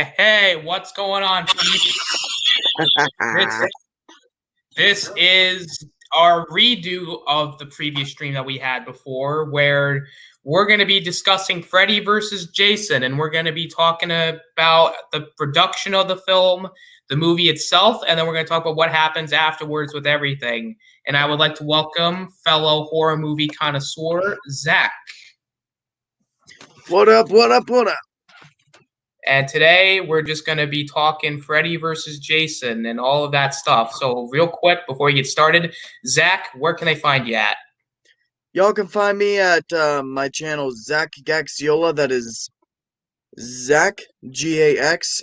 Hey, what's going on, peeps? This this is our redo of the previous stream that we had before, where we're going to be discussing Freddy versus Jason, and we're going to be talking about the production of the film, the movie itself, and then we're going to talk about what happens afterwards with everything. And I would like to welcome fellow horror movie connoisseur Zach. What up, what up, what up? And today we're just going to be talking Freddy versus Jason and all of that stuff. So real quick, before we get started, Zach, where can they find you at? Y'all can find me at my channel, Zach Gaxiola. That is Zach, Gaxiola.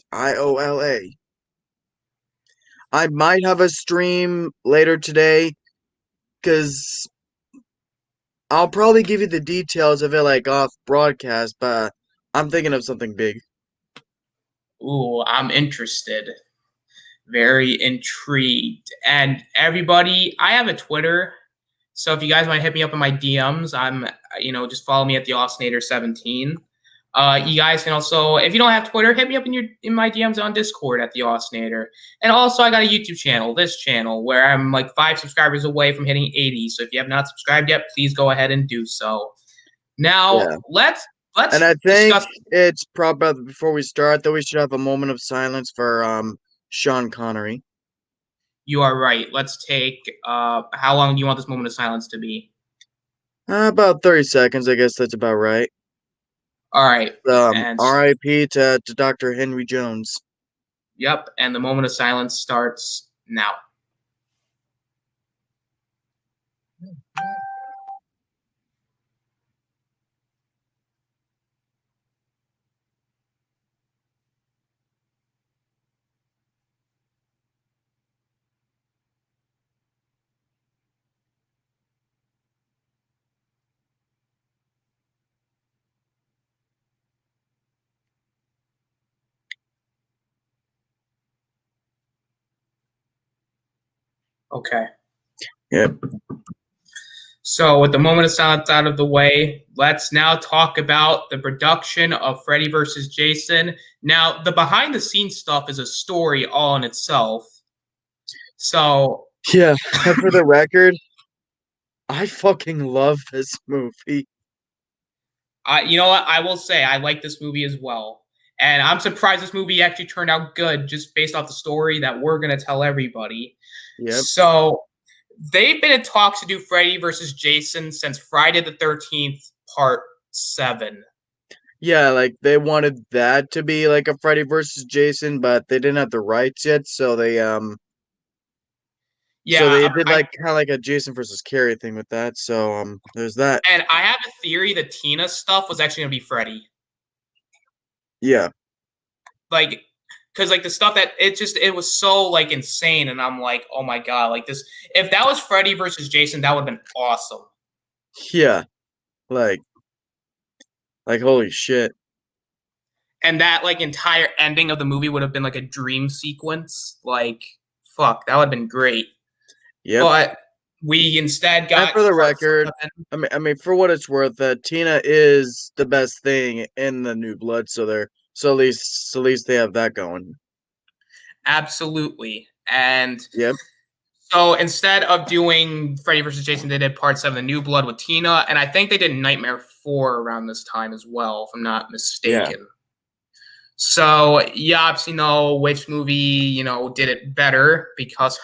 I might have a stream later today, because I'll probably give you the details of it, like, off broadcast, but I'm thinking of something big. Ooh, I'm interested. Very intrigued. And everybody, I have a Twitter. So if you guys want to hit me up in my DMs, just follow me at the Osnator17. You guys can also, if you don't have Twitter, hit me up in my DMs on Discord at the Osnator. And also, I got a YouTube channel, this channel, where I'm like 5 subscribers away from hitting 80. So if you have not subscribed yet, please go ahead and do so. Now, Yeah. let's And I think discuss. it's probably, before we start, that we should have a moment of silence for Sean Connery. You are right. Let's take. How long do you want this moment of silence to be? About 30 seconds, I guess that's about right. All right. And R.I.P. to Dr. Henry Jones. Yep. And the moment of silence starts now. Okay. Yep. So with the moment of silence out of the way, let's now talk about the production of Freddy vs. Jason. Now, the behind-the-scenes stuff is a story all in itself. So yeah, and for the record, I fucking love this movie. You know what? I will say I like this movie as well. And I'm surprised this movie actually turned out good just based off the story that we're going to tell everybody. Yep. So they've been in talks to do Freddy versus Jason since Friday the 13th, part 7. Yeah, like they wanted that to be like a Freddy versus Jason, but they didn't have the rights yet, so they so they did like kind of like a Jason versus Carrie thing with that. So there's that. And I have a theory that Tina stuff was actually going to be Freddy. Yeah. Like, because like the stuff that it was so like insane, and I'm like, oh my god, like this. If that was Freddy versus Jason, that would have been awesome. Yeah, like holy shit. And that like entire ending of the movie would have been like a dream sequence. Like, fuck, that would have been great. Yep. But we instead got. And for the record, I mean, for what it's worth, Tina is the best thing in the New Blood, so at least they have that going. Absolutely. And yep. So instead of doing Freddy vs. Jason, they did part 7, The New Blood with Tina, and I think they did Nightmare 4 around this time as well, if I'm not mistaken. Yeah. So, yeah, obviously know which movie, did it better because,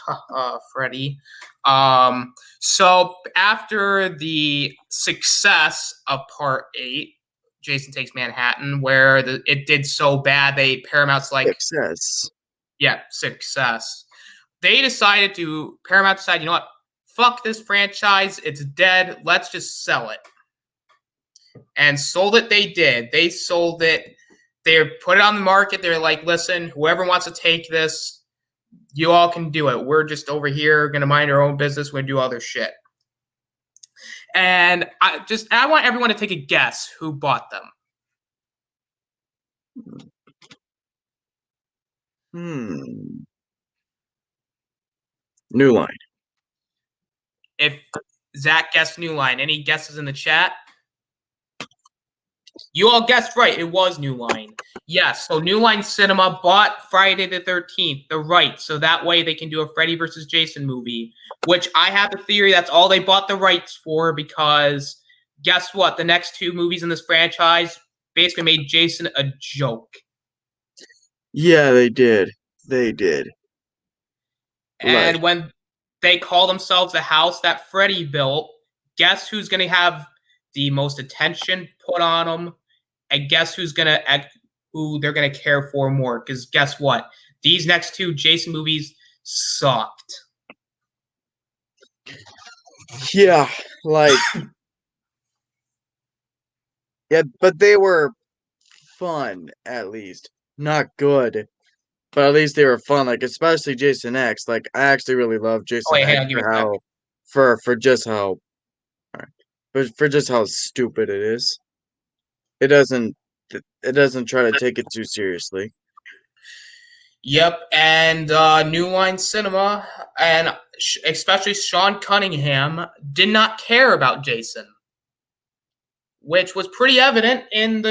Freddy. So after the success of part 8, Jason Takes Manhattan, where it did so bad, Paramount's like... Success. Yeah, success. Paramount decided, you know what, fuck this franchise, it's dead, let's just sell it. And sold it they did. They sold it, they put it on the market, they're like, listen, whoever wants to take this, you all can do it. We're just over here going to mind our own business, we're going to do other shit. And I want everyone to take a guess who bought them. New Line. If Zach guessed New Line, any guesses in the chat? You all guessed right. It was New Line. Yes. So New Line Cinema bought Friday the 13th, the rights. So that way they can do a Freddy versus Jason movie, which I have a theory that's all they bought the rights for because guess what? The next two movies in this franchise basically made Jason a joke. Yeah, they did. They did. Like, And when they call themselves the house that Freddy built, guess who's going to have the most attention put on them? And guess who they're gonna care for more? Because guess what? These next two Jason movies sucked. yeah, like, yeah, but they were fun, at least. Not good, but at least they were fun. Like, especially Jason X. Like, I actually really love Oh Jason wait, hang X on, give me for a sec. how, for just how, for just how stupid it is. It doesn't, it doesn't try to take it too seriously. Yep, and New Line Cinema and especially Sean Cunningham did not care about Jason, which was pretty evident in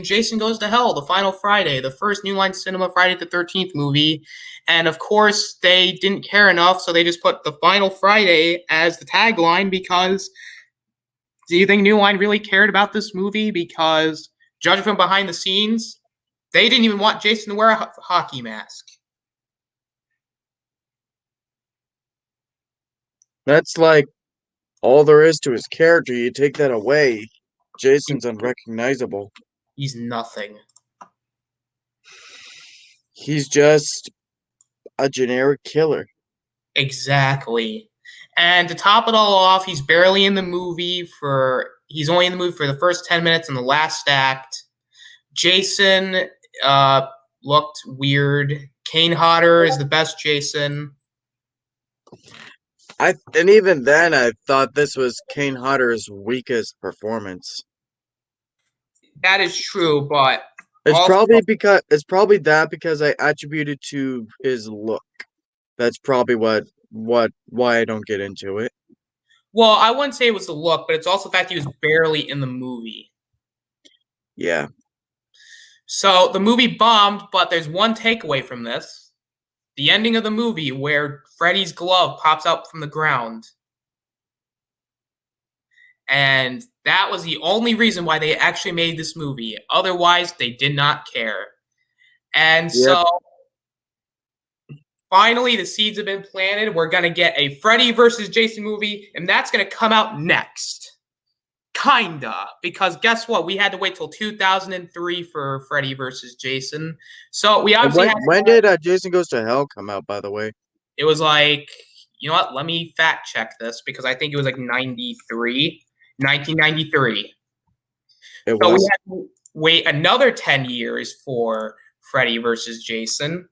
Jason Goes to Hell, the final Friday, the first New Line Cinema Friday the 13th movie. And of course, they didn't care enough, so they just put the final Friday as the tagline because do you think New Line really cared about this movie? Because judging from behind the scenes, they didn't even want Jason to wear a hockey mask. That's like all there is to his character. You take that away, Jason's unrecognizable. He's nothing. He's just a generic killer. Exactly. And to top it all off, he's barely in the movie for he's only in the movie for the first 10 minutes in the last act. Jason uh, looked weird. Kane Hodder is the best Jason. And even then I thought this was Kane Hodder's weakest performance. That is true, but It's also, probably that because I attribute it to his look. That's probably why I don't get into it. well, I wouldn't say it was the look, but it's also the fact he was barely in the movie. Yeah. So the movie bombed, but there's one takeaway from this. The ending of the movie where Freddy's glove pops out from the ground. And that was the only reason why they actually made this movie. Otherwise, they did not care. And Yep. so finally, the seeds have been planted. We're going to get a Freddy versus Jason movie, and that's going to come out next. Kinda, because guess what? We had to wait till 2003 for Freddy versus Jason. So we obviously had When did Jason Goes to Hell come out, by the way? it was like, you know what? Let me fact check this because I think it was like 93, 1993. It So we was. had to wait another 10 years for Freddy versus Jason.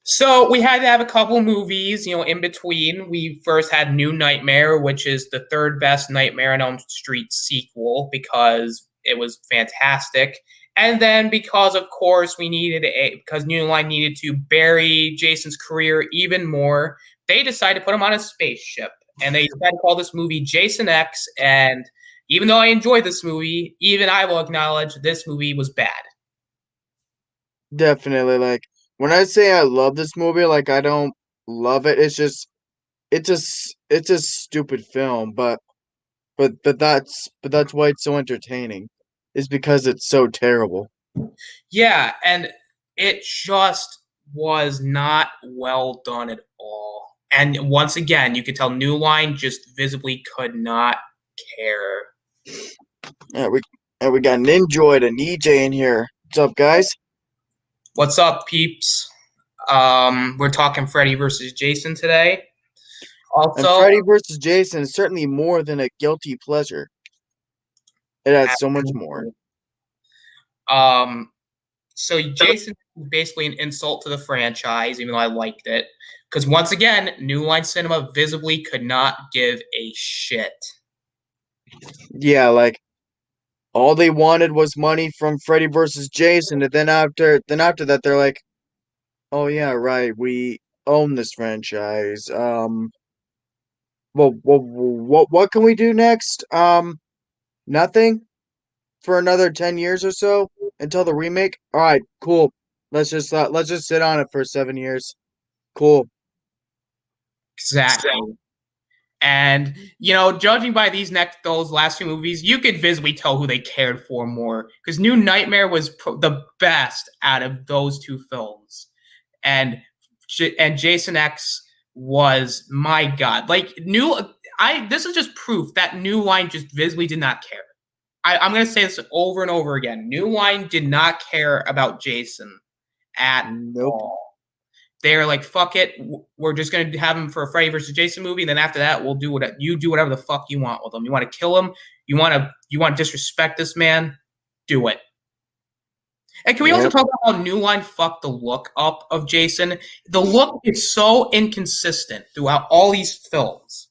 So we had to have a couple movies, in between. We first had New Nightmare, which is the third best Nightmare on Elm Street sequel because it was fantastic. And then because of course because New Line needed to bury Jason's career even more, they decided to put him on a spaceship. And they decided to call this movie Jason X. And even though I enjoyed this movie, even I will acknowledge this movie was bad. Definitely. Like, when I say I love this movie, like, I don't love it. It's just, it's a stupid film, but that's why it's so entertaining, is because it's so terrible. Yeah, and it just was not well done at all. And once again, you could tell New Line just visibly could not care. Yeah, we got an Ninjoid and EJ in here. What's up, guys? What's up, peeps? We're talking Freddy versus Jason today. And Also, Freddy versus Jason is certainly more than a guilty pleasure. It has so much more. um, so Jason is basically an insult to the franchise, even though I liked it. Because once again, New Line Cinema visibly could not give a shit. Yeah, like, all they wanted was money from Freddy versus Jason, and then after that, they're like, "Oh yeah, right, we own this franchise. Well, what can we do next? Nothing. for another 10 years or so until the remake. All right, cool. Let's just sit on it for 7 years. Cool. Exactly. And judging by those last two movies, you could visibly tell who they cared for more. Because New Nightmare was the best out of those two films, and Jason X was, my God, like This is just proof that New Line just visibly did not care. I'm gonna say this over and over again. New Line did not care about Jason at all. They're like, fuck it, we're just gonna have him for a Freddy versus Jason movie, and then after that, we'll do whatever the fuck you want with him. You want to kill him? You want to disrespect this man? Do it. And can we also talk about how New Line fucked the look up of Jason? The look is so inconsistent throughout all these films.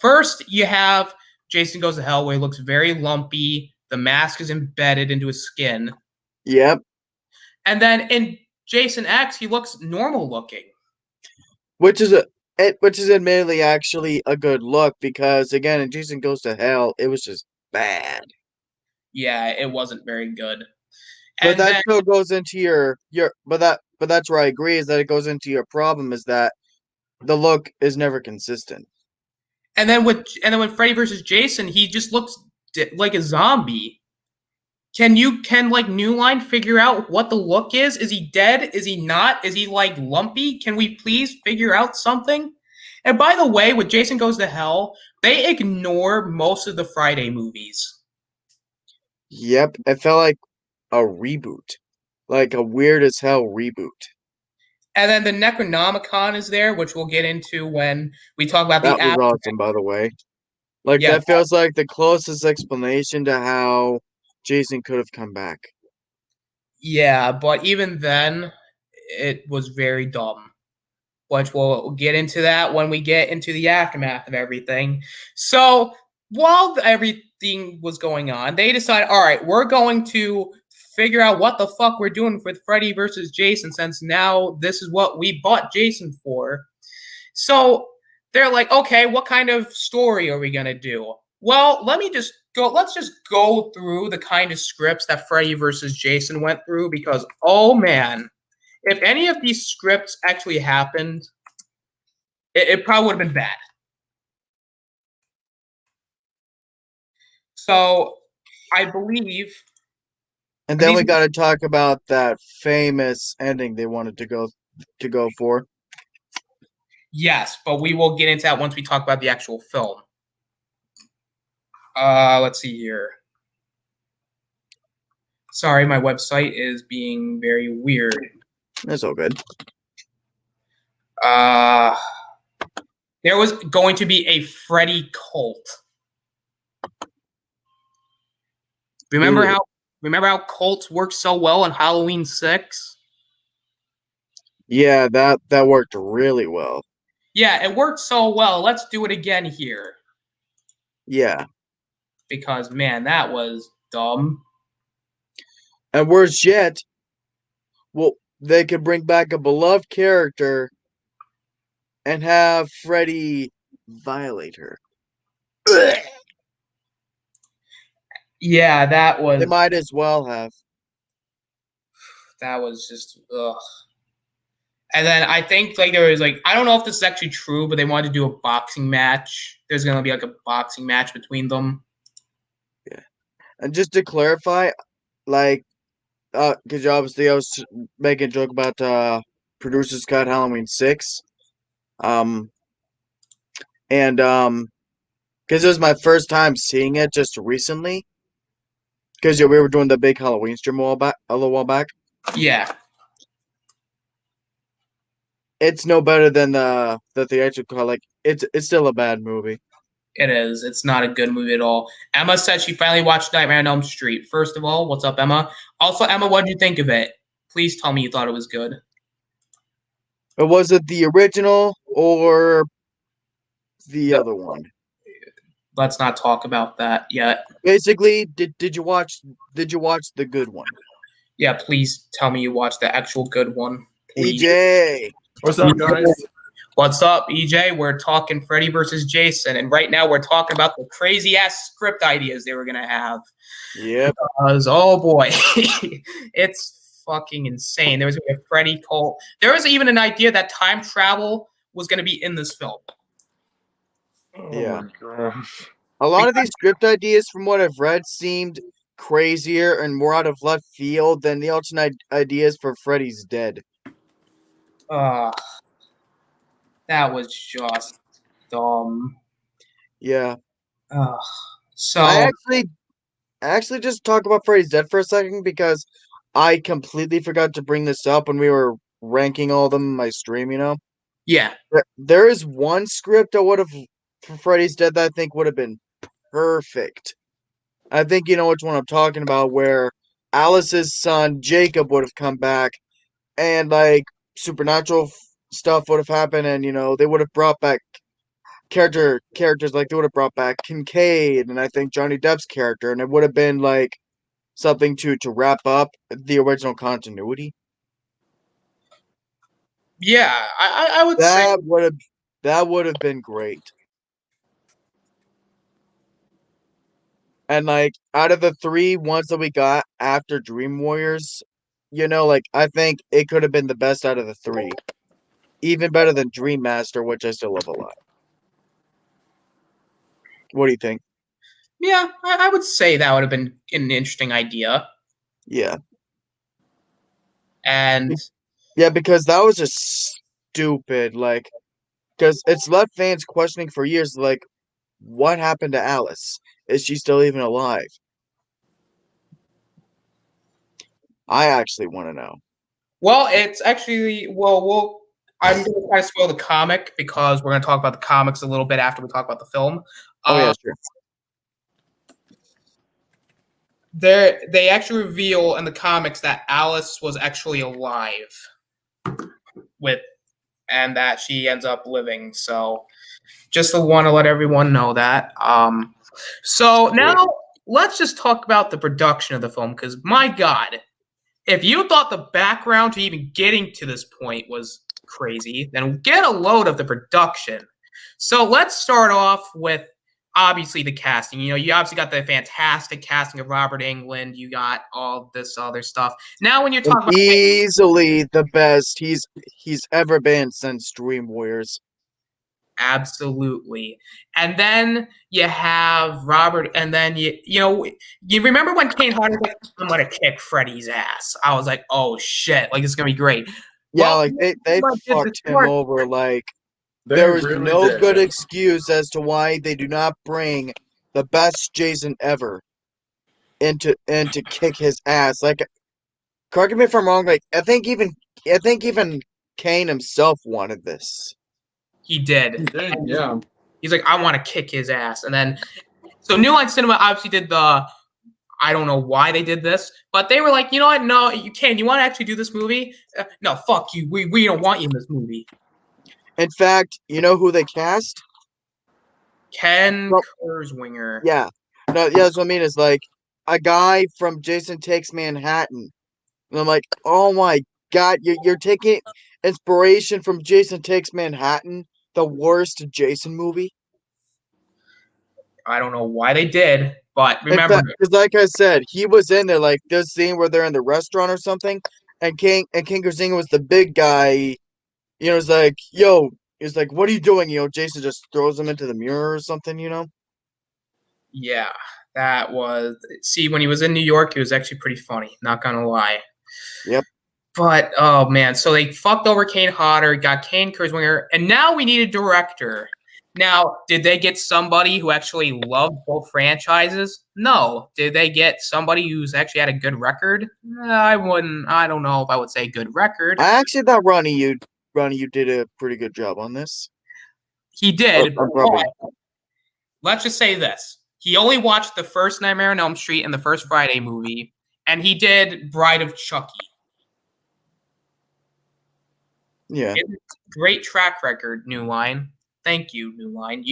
First, you have Jason Goes to Hell, where he looks very lumpy. The mask is embedded into his skin. Yep. And then in Jason X, he looks normal looking, which is admittedly actually a good look, because again, in Jason Goes to Hell, it was just bad. Yeah, it wasn't very good. But that still goes into your but that's where I agree, is that it goes into your problem, is that the look is never consistent. And then when Freddy versus Jason, he just looks like a zombie. Can New Line figure out what the look is? Is he dead? Is he not? Is he like lumpy? Can we please figure out something? And by the way, with Jason Goes to Hell, they ignore most of the Friday movies. Yep, it felt like a reboot, like a weird as hell reboot. And then the Necronomicon is there, which we'll get into when we talk about that was awesome, by the way. Like, that feels like the closest explanation to how Jason could have come back. Yeah, but even then, it was very dumb. Which we'll get into that when we get into the aftermath of everything. So while everything was going on, they decided, all right, we're going to figure out what the fuck we're doing with Freddy versus Jason, since now this is what we bought Jason for. So they're like, okay, what kind of story are we going to do? Well, let's just go through the kind of scripts that Freddy versus Jason went through, because, oh man, if any of these scripts actually happened, it probably would have been bad. So, I believe... And then we got to talk about that famous ending they wanted to go for. Yes, but we will get into that once we talk about the actual film. Let's see here. Sorry, my website is being very weird. That's all good. There was going to be a Freddy cult. Remember how cults worked so well on Halloween 6? Yeah, that worked really well. Yeah, it worked so well. Let's do it again here. Yeah. Because, man, that was dumb. And worse yet, well, they could bring back a beloved character and have Freddy violate her. Yeah, that was... They might as well have. That was just... ugh. And then I think there was I don't know if this is actually true, but they wanted to do a boxing match. There's going to be a boxing match between them. Yeah. And just to clarify, because obviously I was making a joke about Producer's Cut Halloween 6. And because it was my first time seeing it just recently. Because we were doing the big Halloween stream a little while back. Yeah. It's no better than the theatrical. It's still a bad movie. It is. It's not a good movie at all. Emma said she finally watched Nightmare on Elm Street. First of all, what's up, Emma? Also, Emma, what did you think of it? Please tell me you thought it was good. But was it the original or the other one? Let's not talk about that yet. Basically, did you watch the good one? Yeah, please tell me you watched the actual good one. Please. EJ. What's up, guys? What's up, EJ? We're talking Freddy versus Jason, and right now we're talking about the crazy ass script ideas they were gonna have. Yep. Because oh boy, it's fucking insane. There was gonna be a Freddy cult. There was even an idea that time travel was gonna be in this film. Yeah. my gosh. A lot of these script ideas, from what I've read, seemed crazier and more out of left field than the alternate ideas for Freddy's Dead. Uh, that was just dumb. Yeah. So I actually just talk about Freddy's Dead for a second because I completely forgot to bring this up when we were ranking all of them in my stream, yeah, There is one script I would have for Freddy's Dead that I think would have been perfect. I think you know which one I'm talking about, where Alice's son Jacob would have come back and like supernatural stuff would have happened, and they would have brought back characters like they would have brought back Kincaid and I think Johnny Depp's character, and it would have been like something to wrap up the original continuity. yeah, I would say That would have been great. And like out of the three ones that we got after Dream Warriors, like I think it could have been the best out of the three. Even better than Dream Master, which I still love a lot. What do you think? yeah, I would say that would have been an interesting idea. Yeah. And Yeah, because that was just stupid. Like, because it's left fans questioning for years, like, what happened to Alice? Is she still even alive? I actually want to know. well, it's actually I'm going to try to spoil the comic because we're going to talk about the comics a little bit after we talk about the film. Oh yeah, sure. They actually reveal in the comics that Alice was actually alive and that she ends up living. So just to want to let everyone know that. So now let's just talk about the production of the film because my God, if you thought the background to even getting to this point was crazy, then get a load of the production. So let's start off with obviously the casting. You obviously got the fantastic casting of Robert Englund. You got all this other stuff. Now, when you're talking about Easily the best he's ever been since Dream Warriors. absolutely, and then you have Robert, and then you remember when Kane Hodder was like, "I'm gonna kick Freddy's ass." I was like, "Oh shit! Like it's gonna be great." Yeah, Well, like they fucked him over. Like there is really no did. good excuse as to why they do not bring the best Jason ever into kick his ass. Like, correct me if I'm wrong. Like I think even Kane himself wanted this. He did. He did, yeah. He's like, I want to kick his ass. And then, so New Line Cinema obviously did I don't know why they did this, but they were like, you know what? No, you can't. You want to actually do this movie? No, fuck you. We don't want you in this movie. In fact, you know who they cast? Ken Kurzwinger. Yeah. No, yeah, that's what I mean. It's like a guy from Jason Takes Manhattan. And I'm like, oh my God, you're taking inspiration from Jason Takes Manhattan, the worst Jason movie. I don't know why they did, but remember, Because like I said, he was in there like this scene where they're in the restaurant or something, and King Krasinski was the big guy. It's like, yo, he's like, what are you doing? Jason just throws him into the mirror or something. yeah, that was. See, when he was in New York, he was actually pretty funny. Not gonna lie. Yep. But oh man, so they fucked over Kane Hodder, got Kane Kurzwinger, and now we need a director. Now, did they get somebody who actually loved both franchises? No. Did they get somebody who's actually had a good record? I wouldn't. I don't know if I would say good record. I actually thought Ronnie, you did a pretty good job on this. He did. Probably. Let's just say this: he only watched the first Nightmare on Elm Street and the first Friday movie, and he did Bride of Chucky. Yeah. Great track record, New Line. Thank you, New Line.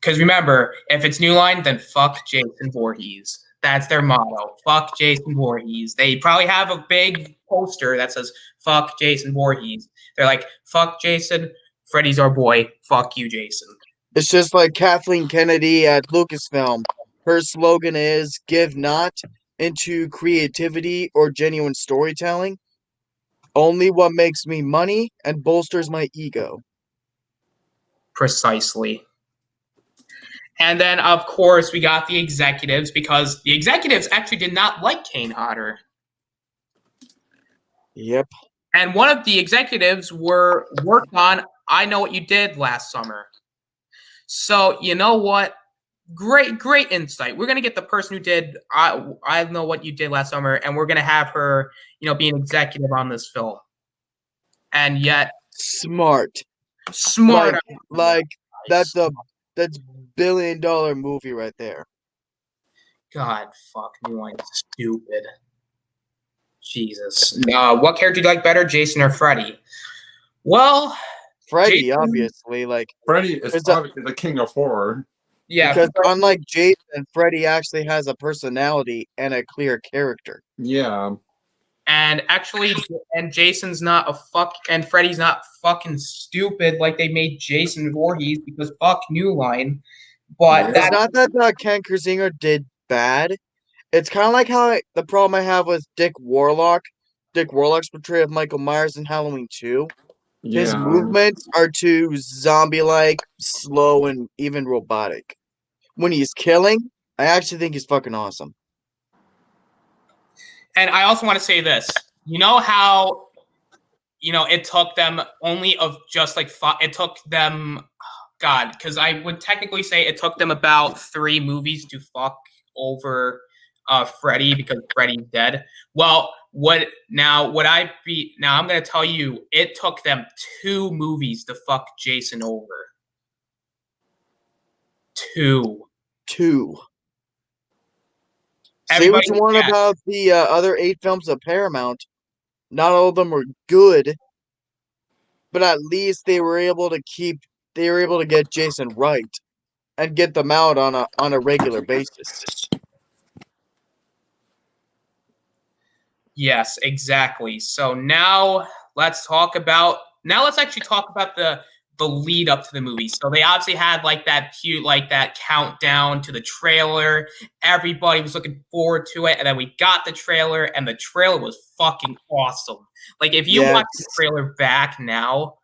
Because remember, if it's New Line, then fuck Jason Voorhees. That's their motto. Fuck Jason Voorhees. They probably have a big poster that says fuck Jason Voorhees. They're like, fuck Jason, Freddy's our boy. Fuck you, Jason. It's just like Kathleen Kennedy at Lucasfilm. Her slogan is "Give not into creativity or genuine storytelling, only what makes me money and bolsters my ego." Precisely. And then, of course, we got the executives because the executives actually did not like Kane Hodder. Yep. And one of the executives worked on I Know What You Did last summer. So, you know what? Great insight. We're going to get the person who did I Know What You Did last summer, and we're going to have her, be an executive on this film. And yet, Smart. smart. Like that's $1 billion movie right there. God, fuck me, like stupid. Jesus. What character do you like better, Jason or Freddy? Well, Freddy, Jason, obviously, like Freddy is obviously the king of horror. yeah, because unlike Jason, Freddy actually has a personality and a clear character. Yeah. And actually, and Jason's not a fuck, and Freddy's not fucking stupid like they made Jason Voorhees because fuck New Line. But It's not that Ken Kersinger did bad. It's kind of like how the problem I have with Dick Warlock. Dick Warlock's portrayal of Michael Myers in Halloween 2. Yeah. His movements are too zombie-like, slow, and even robotic. When he's killing, I actually think he's fucking awesome. And I also want to say this. You know how, it took them only of just like it took them, God, because I would technically say it took them about 3 movies to fuck over Freddy because Freddy's dead. Well, I'm going to tell you, it took them 2 movies to fuck Jason over. 2. Say what you want about the other 8 films of Paramount. Not all of them were good, but at least they were able to get Jason right and get them out on a regular basis. Yes, exactly. So now let's actually talk about the lead up to the movie. So they obviously had like that cute, like that countdown to the trailer. Everybody was looking forward to it. And then we got the trailer, and the trailer was fucking awesome. Like if you watch the trailer back now,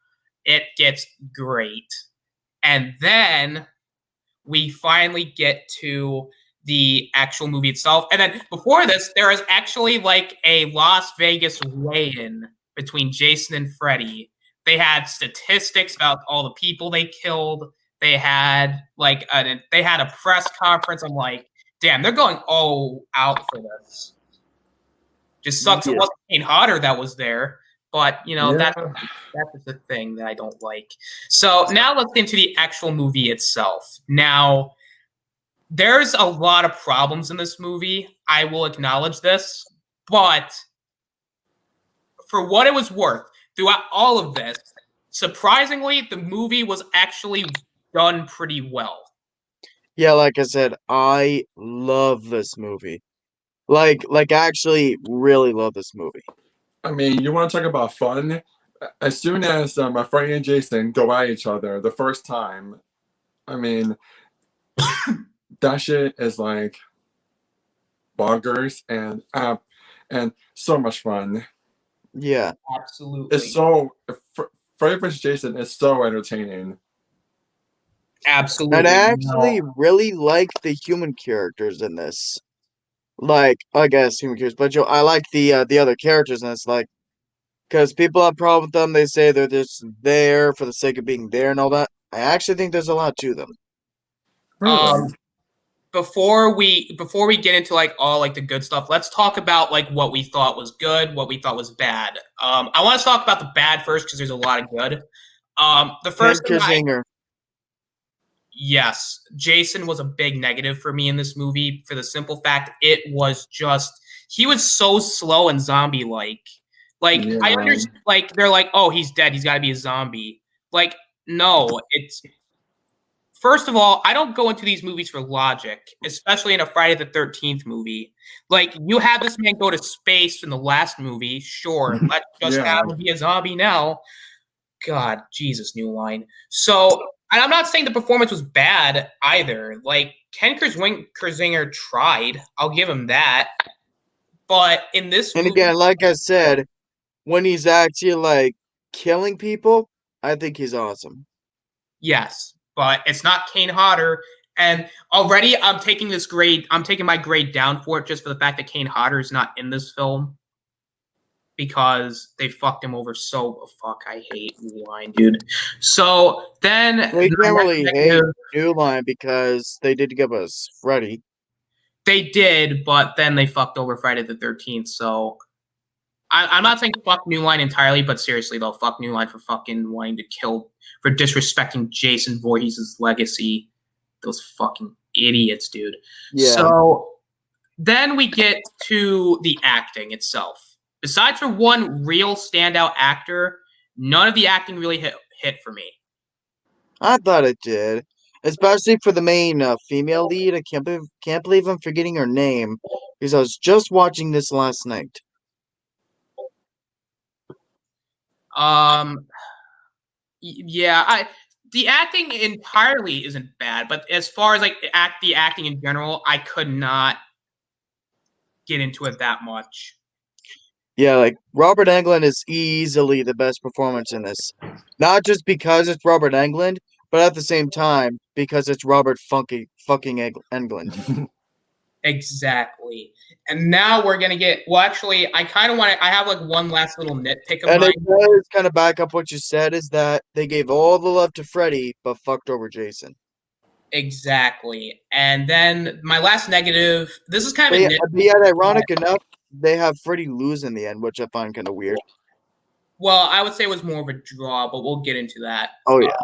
it gets great. And then we finally get to the actual movie itself. And then before this, there is actually like a Las Vegas weigh-in between Jason and Freddy. They had statistics about all the people they killed. They had a press conference. I'm like, damn, they're going all out for this. Just sucks it wasn't Kane Hodder that was there. But, that's the thing that I don't like. So now let's get into the actual movie itself. Now, there's a lot of problems in this movie. I will acknowledge this. But for what it was worth, throughout all of this, surprisingly, the movie was actually done pretty well. Yeah, like I said, I love this movie. Like actually really love this movie. I mean, you want to talk about fun? As soon as my friend and Jason go at each other the first time, I mean, that shit is like bonkers and so much fun. Yeah, absolutely. It's so Freddy vs. Jason is so entertaining. Absolutely. And I actually really like the human characters in this. Like, I guess human characters, but I like the other characters, and it's like, because people have problems with them. They say they're just there for the sake of being there and all that. I actually think there's a lot to them. Really? Before we get into like all like the good stuff, let's talk about like what we thought was good, what we thought was bad. I want to talk about the bad first because there's a lot of good. The first thing yes, Jason was a big negative for me in this movie for the simple fact it was just he was so slow and zombie like. Like I understand, like they're like, oh, he's dead, he's got to be a zombie. Like no, it's. First of all, I don't go into these movies for logic, especially in a Friday the 13th movie. Like, you had this man go to space in the last movie. Sure, let's just have him be a zombie now. God, Jesus, New Line. So, and I'm not saying the performance was bad either. Like, Ken Kersinger tried. I'll give him that. But in this And movie, again, like I said, when he's actually like killing people, I think he's awesome. yes, but it's not Kane Hodder. And already I'm taking this grade, I'm taking my grade down for it just for the fact that Kane Hodder is not in this film. Because they fucked him over so fuck. I hate New Line, dude. So then We can't really hate negative, New Line because they did give us Freddy. they did, but then they fucked over Friday the 13th. So I'm not saying fuck New Line entirely, but seriously though, fuck New Line for fucking wanting to kill, for disrespecting Jason Voorhees' legacy. Those fucking idiots, dude. Yeah. So then we get to the acting itself. Besides for one real standout actor, none of the acting really hit for me. I thought it did, especially for the main female lead. I can't believe I'm forgetting her name because I was just watching this last night. Yeah, the acting entirely isn't bad, but as far as like the acting in general, I could not get into it that much. Yeah, like Robert Englund is easily the best performance in this. Not just because it's Robert Englund, but at the same time because it's Robert fucking Englund. Exactly. And now we're gonna get. Well, actually, I kind of want to. I have like one last little nitpick of And mine. it does kind of back up what you said is that they gave all the love to Freddy, but fucked over Jason. Exactly. And then my last negative. This is kind of But a yeah, nit. but yet, ironic enough, they have Freddy lose in the end, which I find kind of weird. Well, I would say it was more of a draw, but we'll get into that. Oh yeah.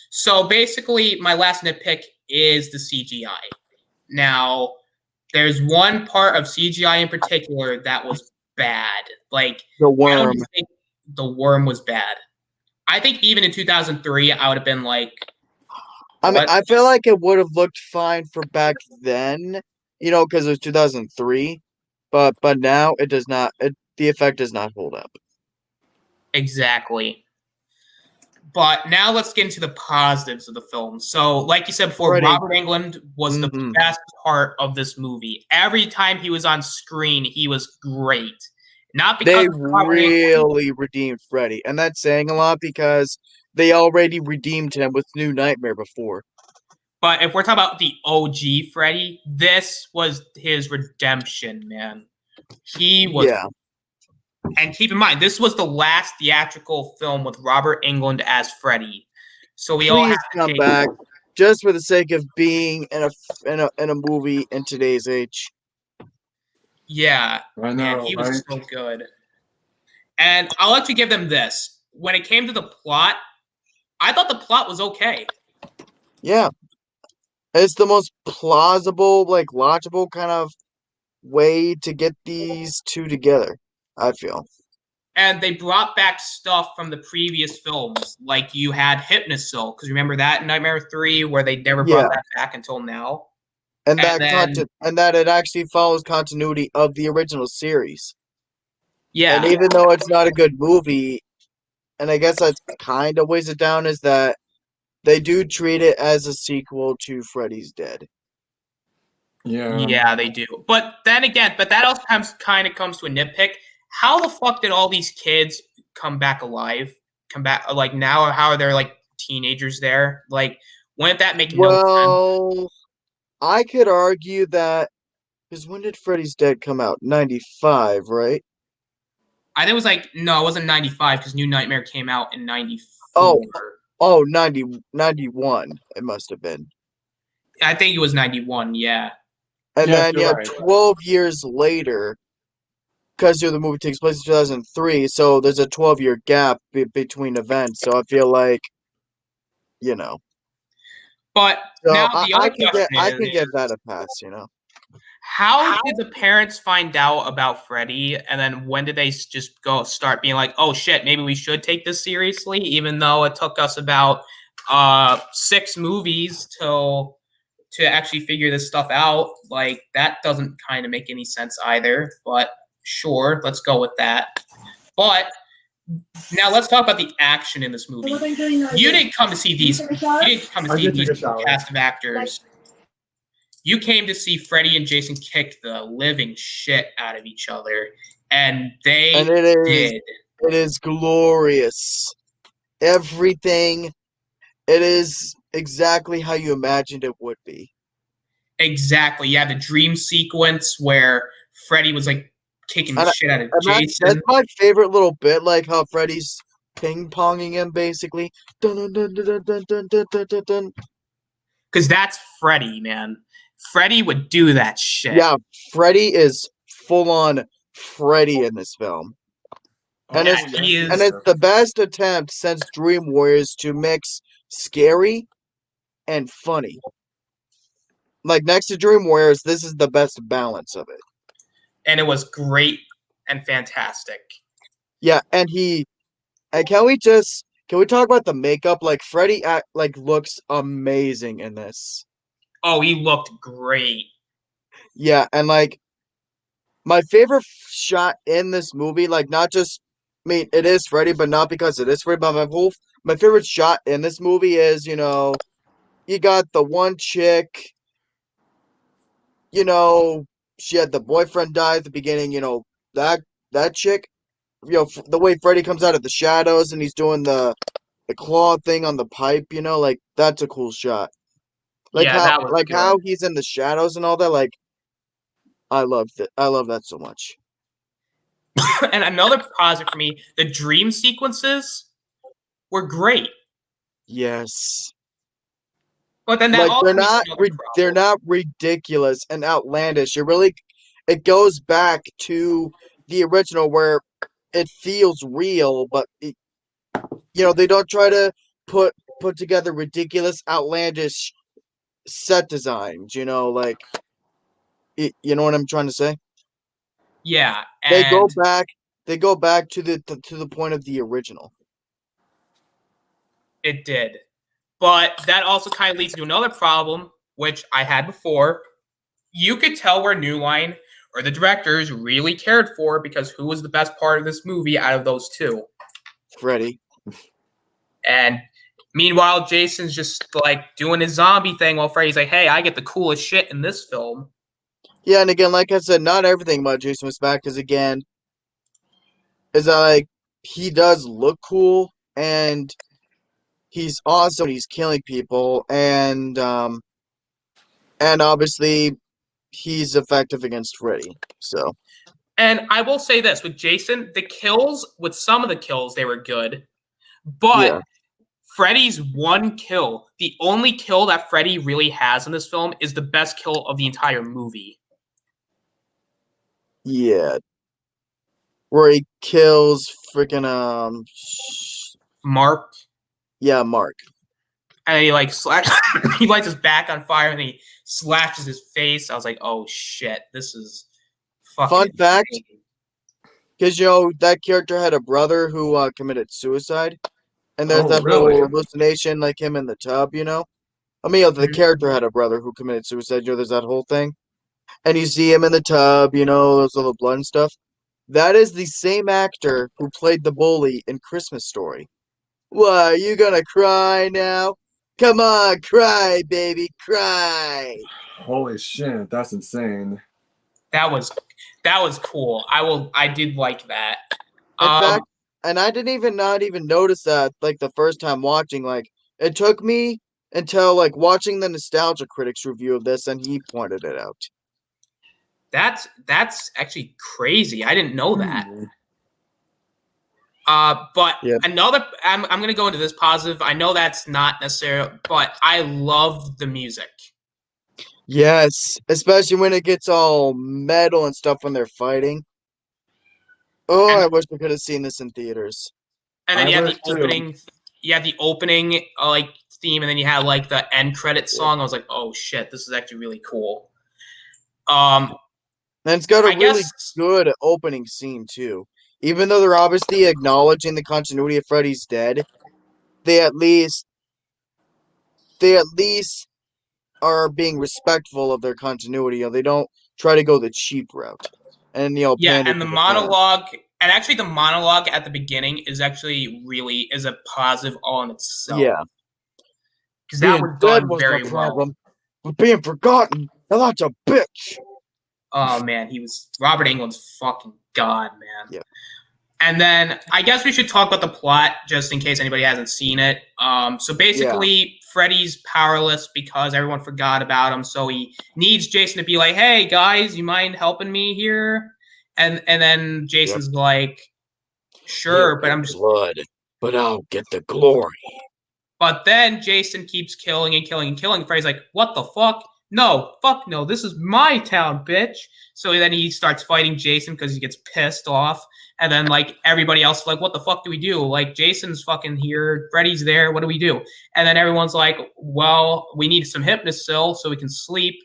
So basically, my last nitpick is the CGI. Now, there's one part of CGI in particular that was bad. Like The I don't worm. even think the worm was bad. I think even in 2003, I would have been like, I mean, what? I feel like it would have looked fine for back then, because it was 2003. But now it does not. The effect does not hold up. Exactly. But now let's get into the positives of the film. So, like you said before, Freddy. Robert Englund was the Mhm. best part of this movie. Every time he was on screen, he was great. Not because They of Robert Englund, really redeemed Freddy, and that's saying a lot because they already redeemed him with New Nightmare before. but if we're talking about the OG Freddy, this was his redemption, man. He was. Yeah. And keep in mind, this was the last theatrical film with Robert Englund as Freddy. So we all Please have to come take. back, just for the sake of being in a movie in today's age. Yeah, I man, know, he was right? so good. And I'll let you give them this. When it came to the plot, I thought the plot was okay. Yeah. It's the most plausible, like logical kind of way to get these two together, I feel. And they brought back stuff from the previous films. Like you had Hypnosil, because remember that in Nightmare 3 where they never Yeah. brought that back until now? And And that it actually follows continuity of the original series. yeah. And even though it's not a good movie, and I guess that's kind of weighs it down, is that they do treat it as a sequel to Freddy's Dead. Yeah. Yeah, they do. But then again, that also kind of comes to a nitpick. How the fuck did all these kids come back alive? Come back like now? How are they like teenagers there? Like, wouldn't that make no sense? Well, I could argue that because when did Freddy's Dead come out? 95, right? I think it was like no, it wasn't 95 because New Nightmare came out in 94. Oh, 91 it must have been. I think it was 91. Yeah. And Yes, then you're yeah, right. 12 years later, because the movie takes place in 2003, so there's a 12-year gap between events. So I feel like, you know. But So now I, the I other can question get is, that a pass, how did the parents find out about Freddy, and then when did they just start being like, "Oh shit, maybe we should take this seriously," even though it took us about 6 movies to actually figure this stuff out? Like that doesn't kind of make any sense either. But sure, let's go with that. But Now let's talk about the action in this movie. You didn't come to see these. You didn't come to I see did take these a shower. cast of actors. You came to see Freddy and Jason kick the living shit out of each other, and they And it did. is glorious. Everything. It is exactly how you imagined it would be. Exactly. Yeah, the dream sequence where Freddy was like kicking the And, shit out of and that's Jason. my favorite little bit, like how Freddy's ping-ponging him, basically. Dun, dun, dun, dun, dun, dun, dun, dun, dun, dun. Because that's Freddy, man. Freddy would do that shit. Yeah, Freddy is full-on Freddy in this film. And Yeah, it's he is. and it's the best attempt since Dream Warriors to mix scary and funny. Like next to Dream Warriors, this is the best balance of it. And it was great and fantastic. Yeah, and can we talk about the makeup? Like Freddy looks amazing in this. Oh, he looked great. Yeah, and like my favorite shot in this movie, like not just I mean it is Freddy, but not because it is Freddy, but my favorite shot in this movie is, you got the one chick, she had the boyfriend die at the beginning, that chick, the way Freddy comes out of the shadows and he's doing the claw thing on the pipe, like that's a cool shot. Like Yeah, that was good. how he's in the shadows and all that, like I love that so much. And another positive for me, the dream sequences were great. Yes. But then that Like also means they're not ridiculous and outlandish. It goes back to the original where it feels real, but they don't try to put together ridiculous, outlandish set designs. Like you know what I'm trying to say? Yeah, They go and back. They go back to the point of the original. it did. But that also kind of leads to another problem, which I had before. You could tell where New Line or the directors really cared for, because who was the best part of this movie out of those two? Freddy. And meanwhile, Jason's just like doing his zombie thing while Freddy's like, hey, I get the coolest shit in this film. Yeah, and again, like I said, not everything about Jason was back, because again, is that like he does look cool and he's awesome when he's killing people, and obviously he's effective against Freddy. So And I will say this with Jason, with some of the kills, they were good. But yeah, Freddy's one kill, the only kill that Freddy really has in this film, is the best kill of the entire movie. yeah, where he kills freaking Mark. Yeah, Mark. And he like he lights his back on fire and he slashes his face. I was like, oh shit, this is fucking Fun fact, insane. because that character had a brother who committed suicide, and there's Oh, that really? whole hallucination, like him in the tub. I mean, the character had a brother who committed suicide. There's that whole thing, and you see him in the tub. There's all the blood and stuff. That is the same actor who played the bully in Christmas Story. Why, you gonna cry now? Come on, cry, baby, cry. Holy shit, that's insane. That was cool. I did like that. In fact, and I didn't not even notice that like the first time watching. Like it took me until like watching the Nostalgia Critics review of this, and he pointed it out. That's actually crazy. I didn't know that. But Yep. I'm going to go into this positive. I know that's not necessarily, but I love the music. Yes, especially when it gets all metal and stuff when they're fighting. Oh, I wish I could have seen this in theaters. And then I you have wish the too. opening. You have the opening like theme, and then you have like the end credit song. I was like, oh shit, this is actually really cool. And it's got a really good opening scene too. Even though they're obviously acknowledging the continuity of Freddy's Dead, they at least are being respectful of their continuity. They don't try to go the cheap route. And yeah, pander and the to fans. monologue And actually, the monologue at the beginning is actually really is a positive all in itself. Yeah. Because that Being was dead done was very the well. problem, but being forgotten, now that's a bitch. Oh man, Robert Englund's fucking god, man. Yeah. And then I guess we should talk about the plot just in case anybody hasn't seen it. So basically, Freddy's powerless because everyone forgot about him. So he needs Jason to be like, "Hey guys, you mind helping me here?" And then Jason's like, "Sure, but I'm just." blood, but I'll get the glory. But then Jason keeps killing and killing and killing. Freddy's like, "What the fuck? No, fuck no, this is my town, bitch." So then he starts fighting Jason because he gets pissed off. And then like everybody else is like, "What the fuck do we do? Like Jason's fucking here, Freddy's there, what do we do?" And then everyone's like, "Well, we need some Hypnosil so we can sleep."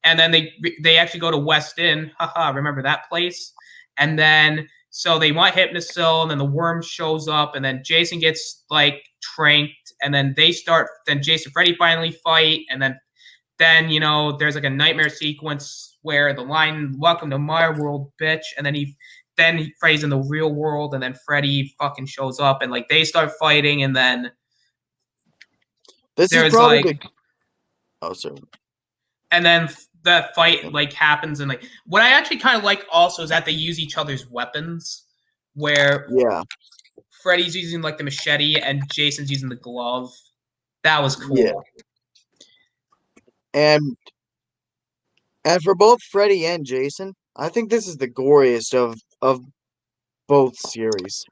And then they actually go to West Inn. Haha, remember that place? And then so they want Hypnosil, and then the worm shows up, and then Jason gets like tranked, and then then Jason and Freddy finally fight, and then there's like a nightmare sequence where the line "Welcome to my world, bitch," and then Freddy's in the real world, and then Freddy fucking shows up, and like they start fighting, and then This is there's probably like, oh, sorry. and then that fight like happens, and like what I actually kind of like also is that they use each other's weapons, where Freddy's using like the machete and Jason's using the glove. That was cool. Yeah. And for both Freddy and Jason, I think this is the goriest of both series.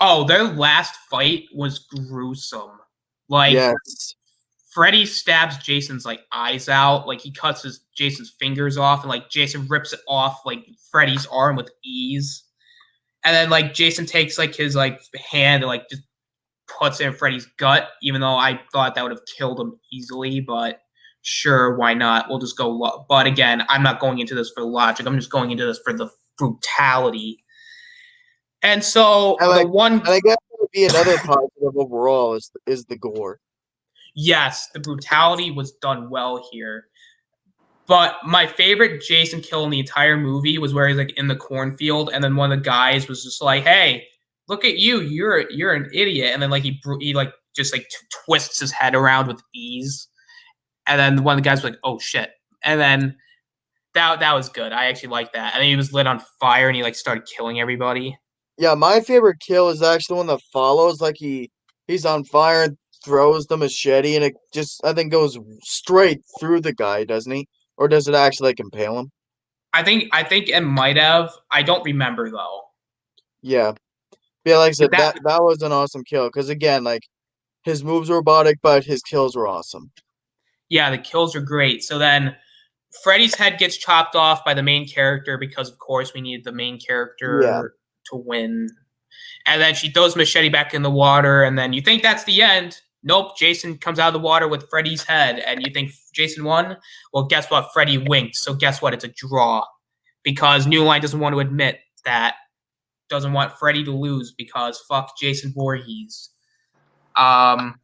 Oh, their last fight was gruesome. Like, yes. Freddy stabs Jason's like eyes out, like he cuts Jason's fingers off, and like Jason rips it off like Freddy's arm with ease. And then like Jason takes like his like hand and like just puts it in Freddy's gut, even though I thought that would have killed him easily, but sure, why not? We'll just go. But again, I'm not going into this for logic. I'm just going into this for the brutality. And so and the one, and I guess it would be another positive overall is the gore. Yes, the brutality was done well here. But my favorite Jason kill in the entire movie was where he's like in the cornfield, and then one of the guys was just like, "Hey, look at you! You're an idiot!" And then like he like just like twists his head around with ease, and then one of the guys was like, "Oh shit!" And then that was good. I actually liked that. And then he was lit on fire, and he like started killing everybody. Yeah, my favorite kill is actually the one that follows. Like he's on fire and throws the machete, and it just I think goes straight through the guy, doesn't he? Or does it actually like impale him? I think it might have. I don't remember though. Yeah. Yeah, like I said, That that was an awesome kill. Because again, like his moves were robotic, but his kills were awesome. Yeah, the kills are great. So then Freddy's head gets chopped off by the main character because, of course, we need the main character to win. And then she throws Machete back in the water, and then you think that's the end. Nope, Jason comes out of the water with Freddy's head, and you think Jason won? Well, guess what? Freddy winked, so guess what? It's a draw. Because New Line doesn't want to admit that, doesn't want Freddy to lose because fuck Jason Voorhees. That's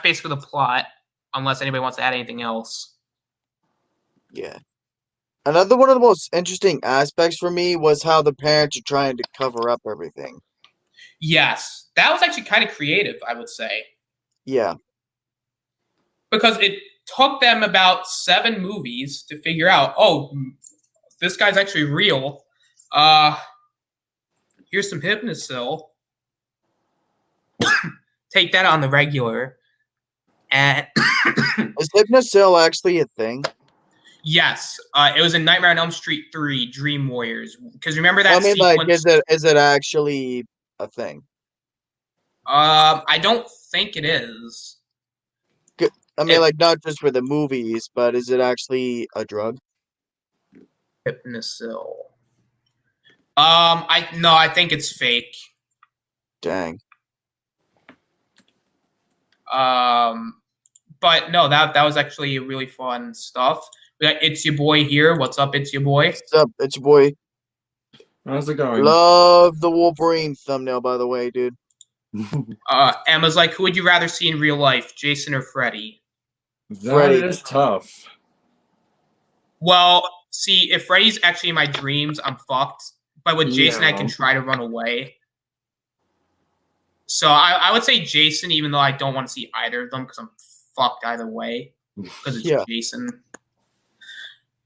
basically the plot, unless anybody wants to add anything else. Yeah. Another one of the most interesting aspects for me was how the parents are trying to cover up everything. Yes. That was actually kind of creative, I would say. Yeah. Because it took them about 7 movies to figure out, oh, this guy's actually real. Here's some Hypnosil. Take that on the regular. And is Hypnosil actually a thing? Yes, it was in Nightmare on Elm Street 3, Dream Warriors. Because remember that I mean, sequence? like, is it actually a thing? I don't think it is. I mean, like, not just for the movies, but is it actually a drug? Hypnosil. I think it's fake. Dang. But no, that was actually really fun stuff. We got It's Your Boy here. What's up, It's Your Boy? What's up, It's Your Boy? How's it going? Love the Wolverine thumbnail, by the way, dude. Emma's like, who would you rather see in real life, Jason or Freddy? That is tough. Well, see, if Freddy's actually in my dreams, I'm fucked but with Jason, I can Yeah. try to run away. So I would say Jason, even though I don't want to see either of them because I'm fucked either way because it's Yeah. Jason.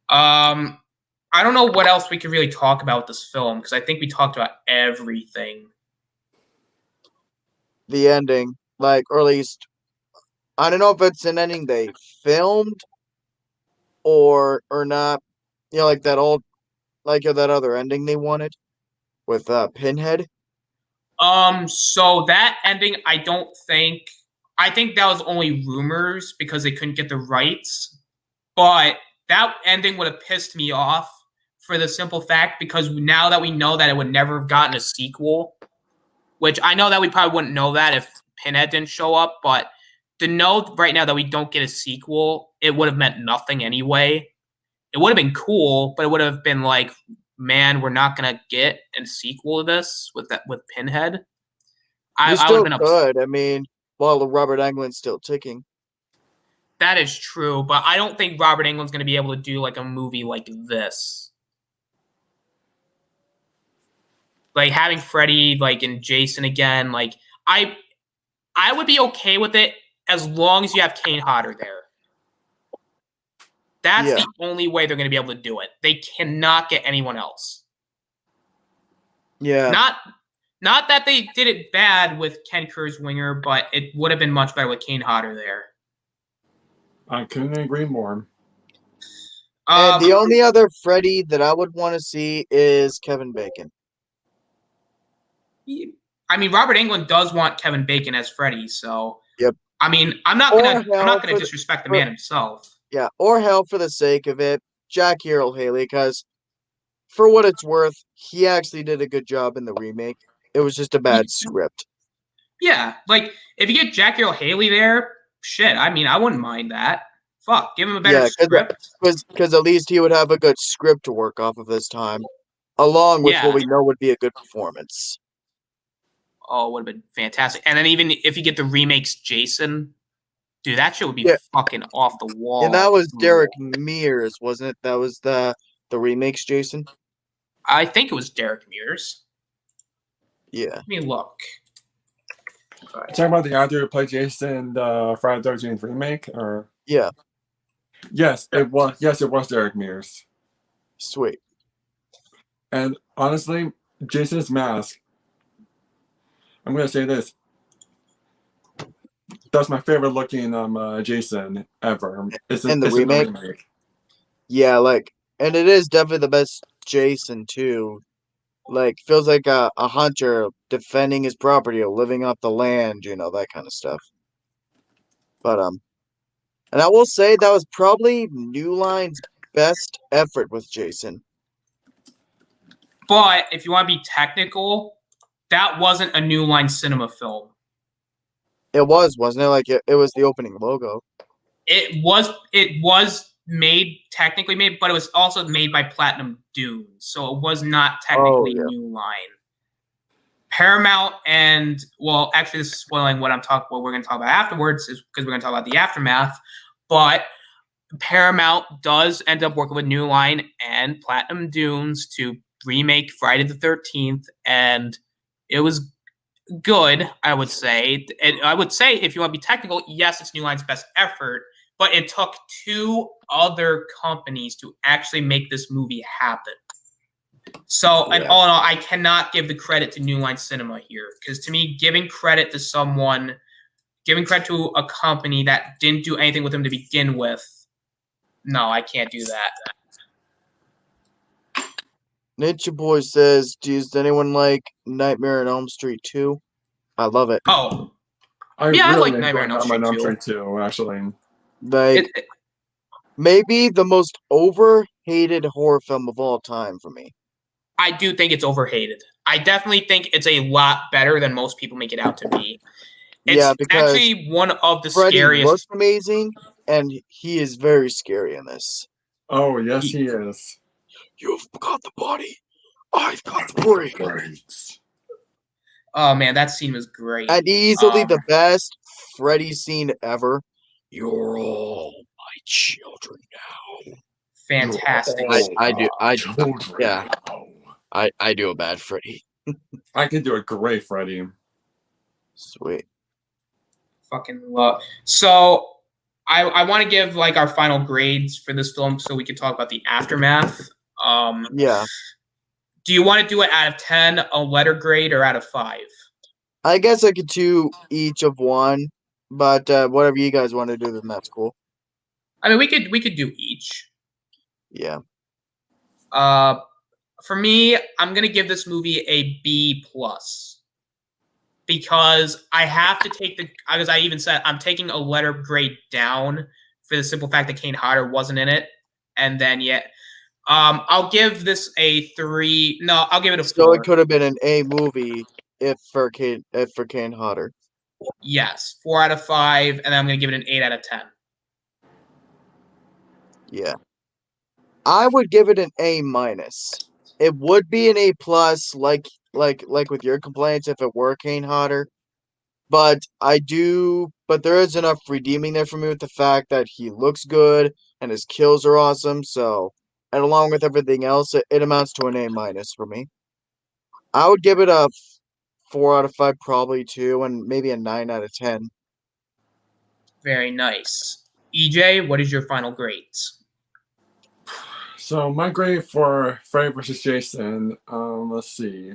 I don't know what else we could really talk about with this film because I think we talked about everything. The ending, like, or at least I don't know if it's an ending they filmed or not. You know, like that old, like that other ending they wanted with Pinhead. So that ending, I think that was only rumors because they couldn't get the rights. But that ending would have pissed me off for the simple fact because now that we know that it would never have gotten a sequel, which I know that we probably wouldn't know that if Pinhead didn't show up, but to know right now that we don't get a sequel, it would have meant nothing anyway. It would have been cool, but it would have been like, man, we're not gonna get a sequel to this with Pinhead. You I would still have been upset. could. I mean, while Robert Englund's still ticking. That is true, but I don't think Robert Englund's going to be able to do like a movie like this. Like having Freddy like and Jason again, like I would be okay with it as long as you have Kane Hodder there. That's Yeah. the only way they're going to be able to do it. They cannot get anyone else. Yeah. Not that they did it bad with Ken Kurzwinger, but it would have been much better with Kane Hodder there. I couldn't agree more. And the only other Freddy that I would want to see is Kevin Bacon. I mean, Robert Englund does want Kevin Bacon as Freddy, so Yep. I mean, I'm not gonna disrespect the man himself. Yeah, or hell for the sake of it, Jackie Earle Haley, because for what it's worth, he actually did a good job in the remake. It was just a bad script. Yeah, like if you get Jackie Earle Haley there, shit. I mean, I wouldn't mind that. Fuck, give him a better script. Because at least he would have a good script to work off of this time, along with what we know would be a good performance. Oh, it would have been fantastic. And then even if you get the remakes Jason, dude, that shit would be fucking off the wall. And that was Derek Mears, wasn't it? That was the remakes Jason? I think it was Derek Mears. Yeah. Let me look. Talking about the actor who played Jason in the Friday the 13th remake, or yeah, yes, it was. Yes, it was Derek Mears. Sweet. And honestly, Jason's mask. I'm gonna say this. That's my favorite looking Jason ever. It's in the remake. Yeah, like, and it is definitely the best Jason too. Like, feels like a hunter defending his property or living off the land, you know, that kind of stuff. But and I will say that was probably New Line's best effort with Jason. But if you want to be technical, that wasn't a New Line Cinema film. It was, wasn't it? Like it was the opening logo. It was technically made, but it was also made by Platinum Dunes, so it was not technically New Line. Paramount and actually, this is spoiling what we're going to talk about afterwards, is because we're going to talk about the aftermath. But Paramount does end up working with New Line and Platinum Dunes to remake Friday the 13th, and it was good, I would say. And I would say, if you want to be technical, yes, it's New Line's best effort, but it took two other companies to actually make this movie happen. So, and all in all, I cannot give the credit to New Line Cinema here, because to me, giving credit to a company that didn't do anything with them to begin with, no, I can't do that. Nature Boy says, does anyone like Nightmare on Elm Street 2? I love it. Oh. I like Nightmare on Elm Street 2, actually. Like, maybe the most overhated horror film of all time for me. I do think it's overhated. I definitely think it's a lot better than most people make it out to be. It's because actually one of the Freddy scariest. Looks amazing, and he is very scary in this. Oh, yes, he is. You've got the body. I've got the brains. Oh, man, that scene was great. And easily the best Freddy scene ever. You're all my children now. Fantastic. I do. I do a bad Freddy. I can do a great Freddy. Sweet. Fucking love. So I want to give like our final grades for this film so we can talk about the aftermath. Yeah. Do you want to do it out of 10, a letter grade, or out of 5? I guess I could do each of one, but whatever you guys want to do, then that's cool. I mean, we could do each. Yeah. For me, I'm gonna give this movie a B plus because I have to take the, as I even said, I'm taking a letter grade down for the simple fact that Kane Hodder wasn't in it, and then I'll give this a 3. No, I'll give it a So 4. it could have been an A movie if for Kane Hodder. Yes, 4 out of 5, and then I'm gonna give it an 8 out of 10. Yeah. I would give it an A minus. It would be an A plus, like with your complaints if it were Kane Hodder. But there is enough redeeming there for me with the fact that he looks good and his kills are awesome. So, and along with everything else, it amounts to an A minus for me. I would give it a 4 out of 5, probably too, and maybe a 9 out of 10. Very nice. EJ, what is your final grades? So my grade for Freddy vs. Jason, let's see.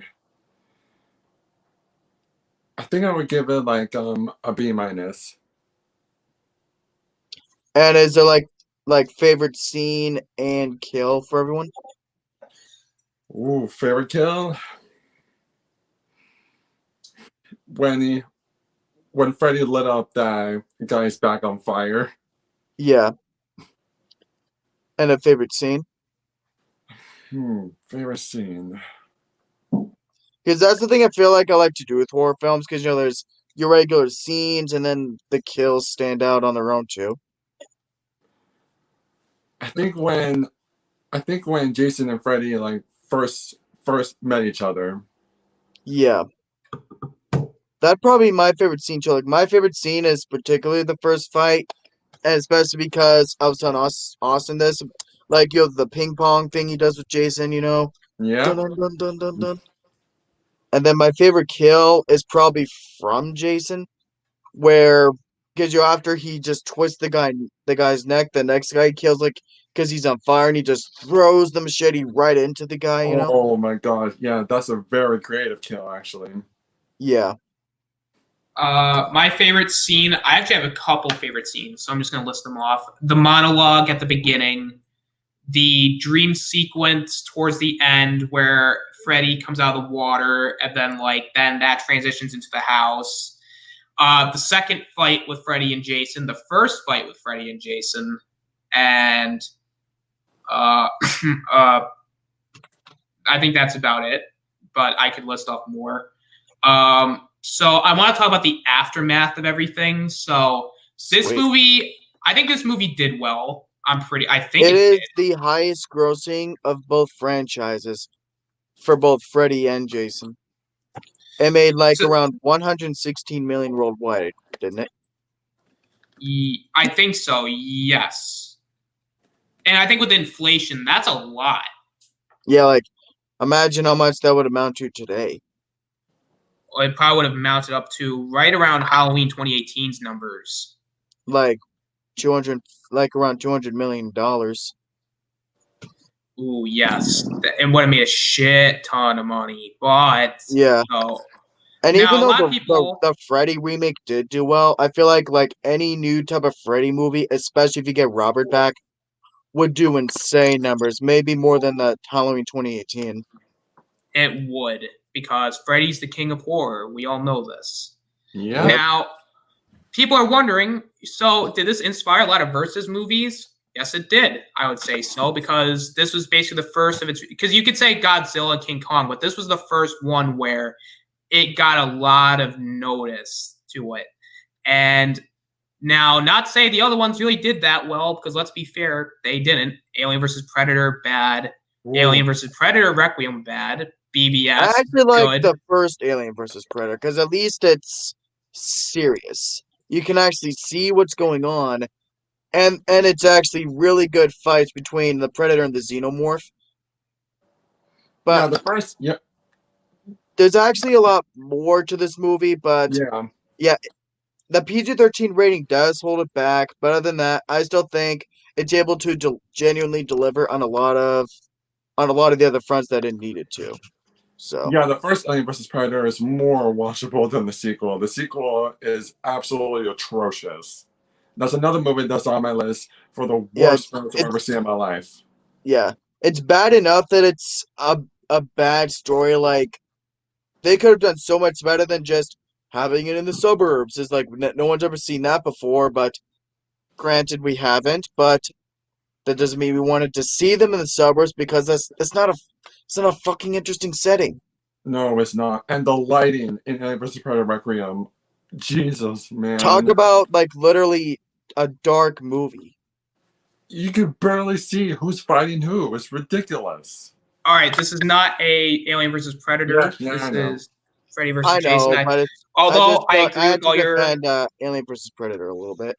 I think I would give it like a B minus. And is there like favorite scene and kill for everyone? Ooh, favorite kill? When Freddy lit up that guy's back on fire. Yeah. And a favorite scene? Favorite scene. Because that's the thing I feel like I like to do with horror films, because there's your regular scenes and then the kills stand out on their own too. I think when Jason and Freddy like first met each other. Yeah. That'd probably be my favorite scene too. Like my favorite scene is particularly the first fight, and especially because I was telling Austin this, like the ping pong thing he does with Jason, Yeah. dun dun dun dun dun dun. And then my favorite kill is probably from Jason, where because after he just twists the guy's neck, the next guy he kills like because he's on fire and he just throws the machete right into the guy. Oh my god. Yeah, that's a very creative kill actually. Yeah. My favorite scene, I actually have a couple favorite scenes, so I'm just going to list them off. The monologue at the beginning, the dream sequence towards the end where Freddy comes out of the water, and then that transitions into the house. The second fight with Freddy and Jason, the first fight with Freddy and Jason, and I think that's about it, but I could list off more. So I want to talk about the aftermath of everything. So this Sweet. movie, I think this movie did well. I think It is did. the highest grossing of both franchises for both Freddy and Jason. It made around 116 million worldwide, didn't it? I think so, yes. And I think with inflation, that's a lot. Yeah, imagine how much that would amount to today. It probably would have mounted up to right around Halloween 2018's numbers. Like 200, around $200 million. Ooh, yes. And would have made a shit ton of money. But yeah. And now, even though a lot of people, the Freddy remake did do well, I feel like any new type of Freddy movie, especially if you get Robert back, would do insane numbers, maybe more than the Halloween 2018. It would, because Freddy's the king of horror. We all know this. Yeah. Now, people are wondering, so did this inspire a lot of Versus movies? Yes, it did. I would say so, because this was basically the first of its, because you could say Godzilla and King Kong, but this was the first one where it got a lot of notice to it. And now, not to say the other ones really did that well, because let's be fair, they didn't. Alien vs. Predator, bad. Ooh. Alien vs. Predator, Requiem, bad. BBS, I actually like good. the first Alien vs. Predator, because at least it's serious. You can actually see what's going on, and it's actually really good fights between the Predator and the Xenomorph. yeah, But the first, yeah, there's actually a lot more to this movie. But yeah. yeah, the PG-13 rating does hold it back. But other than that, I still think it's able to genuinely deliver on a lot of the other fronts that it needed to. So Yeah, the first Alien vs. Predator is more watchable than the sequel. The sequel is absolutely atrocious. That's another movie that's on my list for the yeah, worst films I've ever it's seen in my life. yeah, it's bad enough that it's a bad story. Like they could have done so much better than just having it in the suburbs. Is like no one's ever seen that before. But granted, we haven't. But that doesn't mean we wanted to see them in the suburbs because it's not a fucking interesting setting. No, it's not. And the lighting in Alien vs. Predator Requiem, Jesus, Talk man. about like literally a dark movie. You can barely see who's fighting who. It's ridiculous. All right, this is not a Alien versus Predator. Yeah, This I know. is Freddy versus I Jason. know, but it's Although I I agree had with to all your, defend Alien versus Predator a little bit.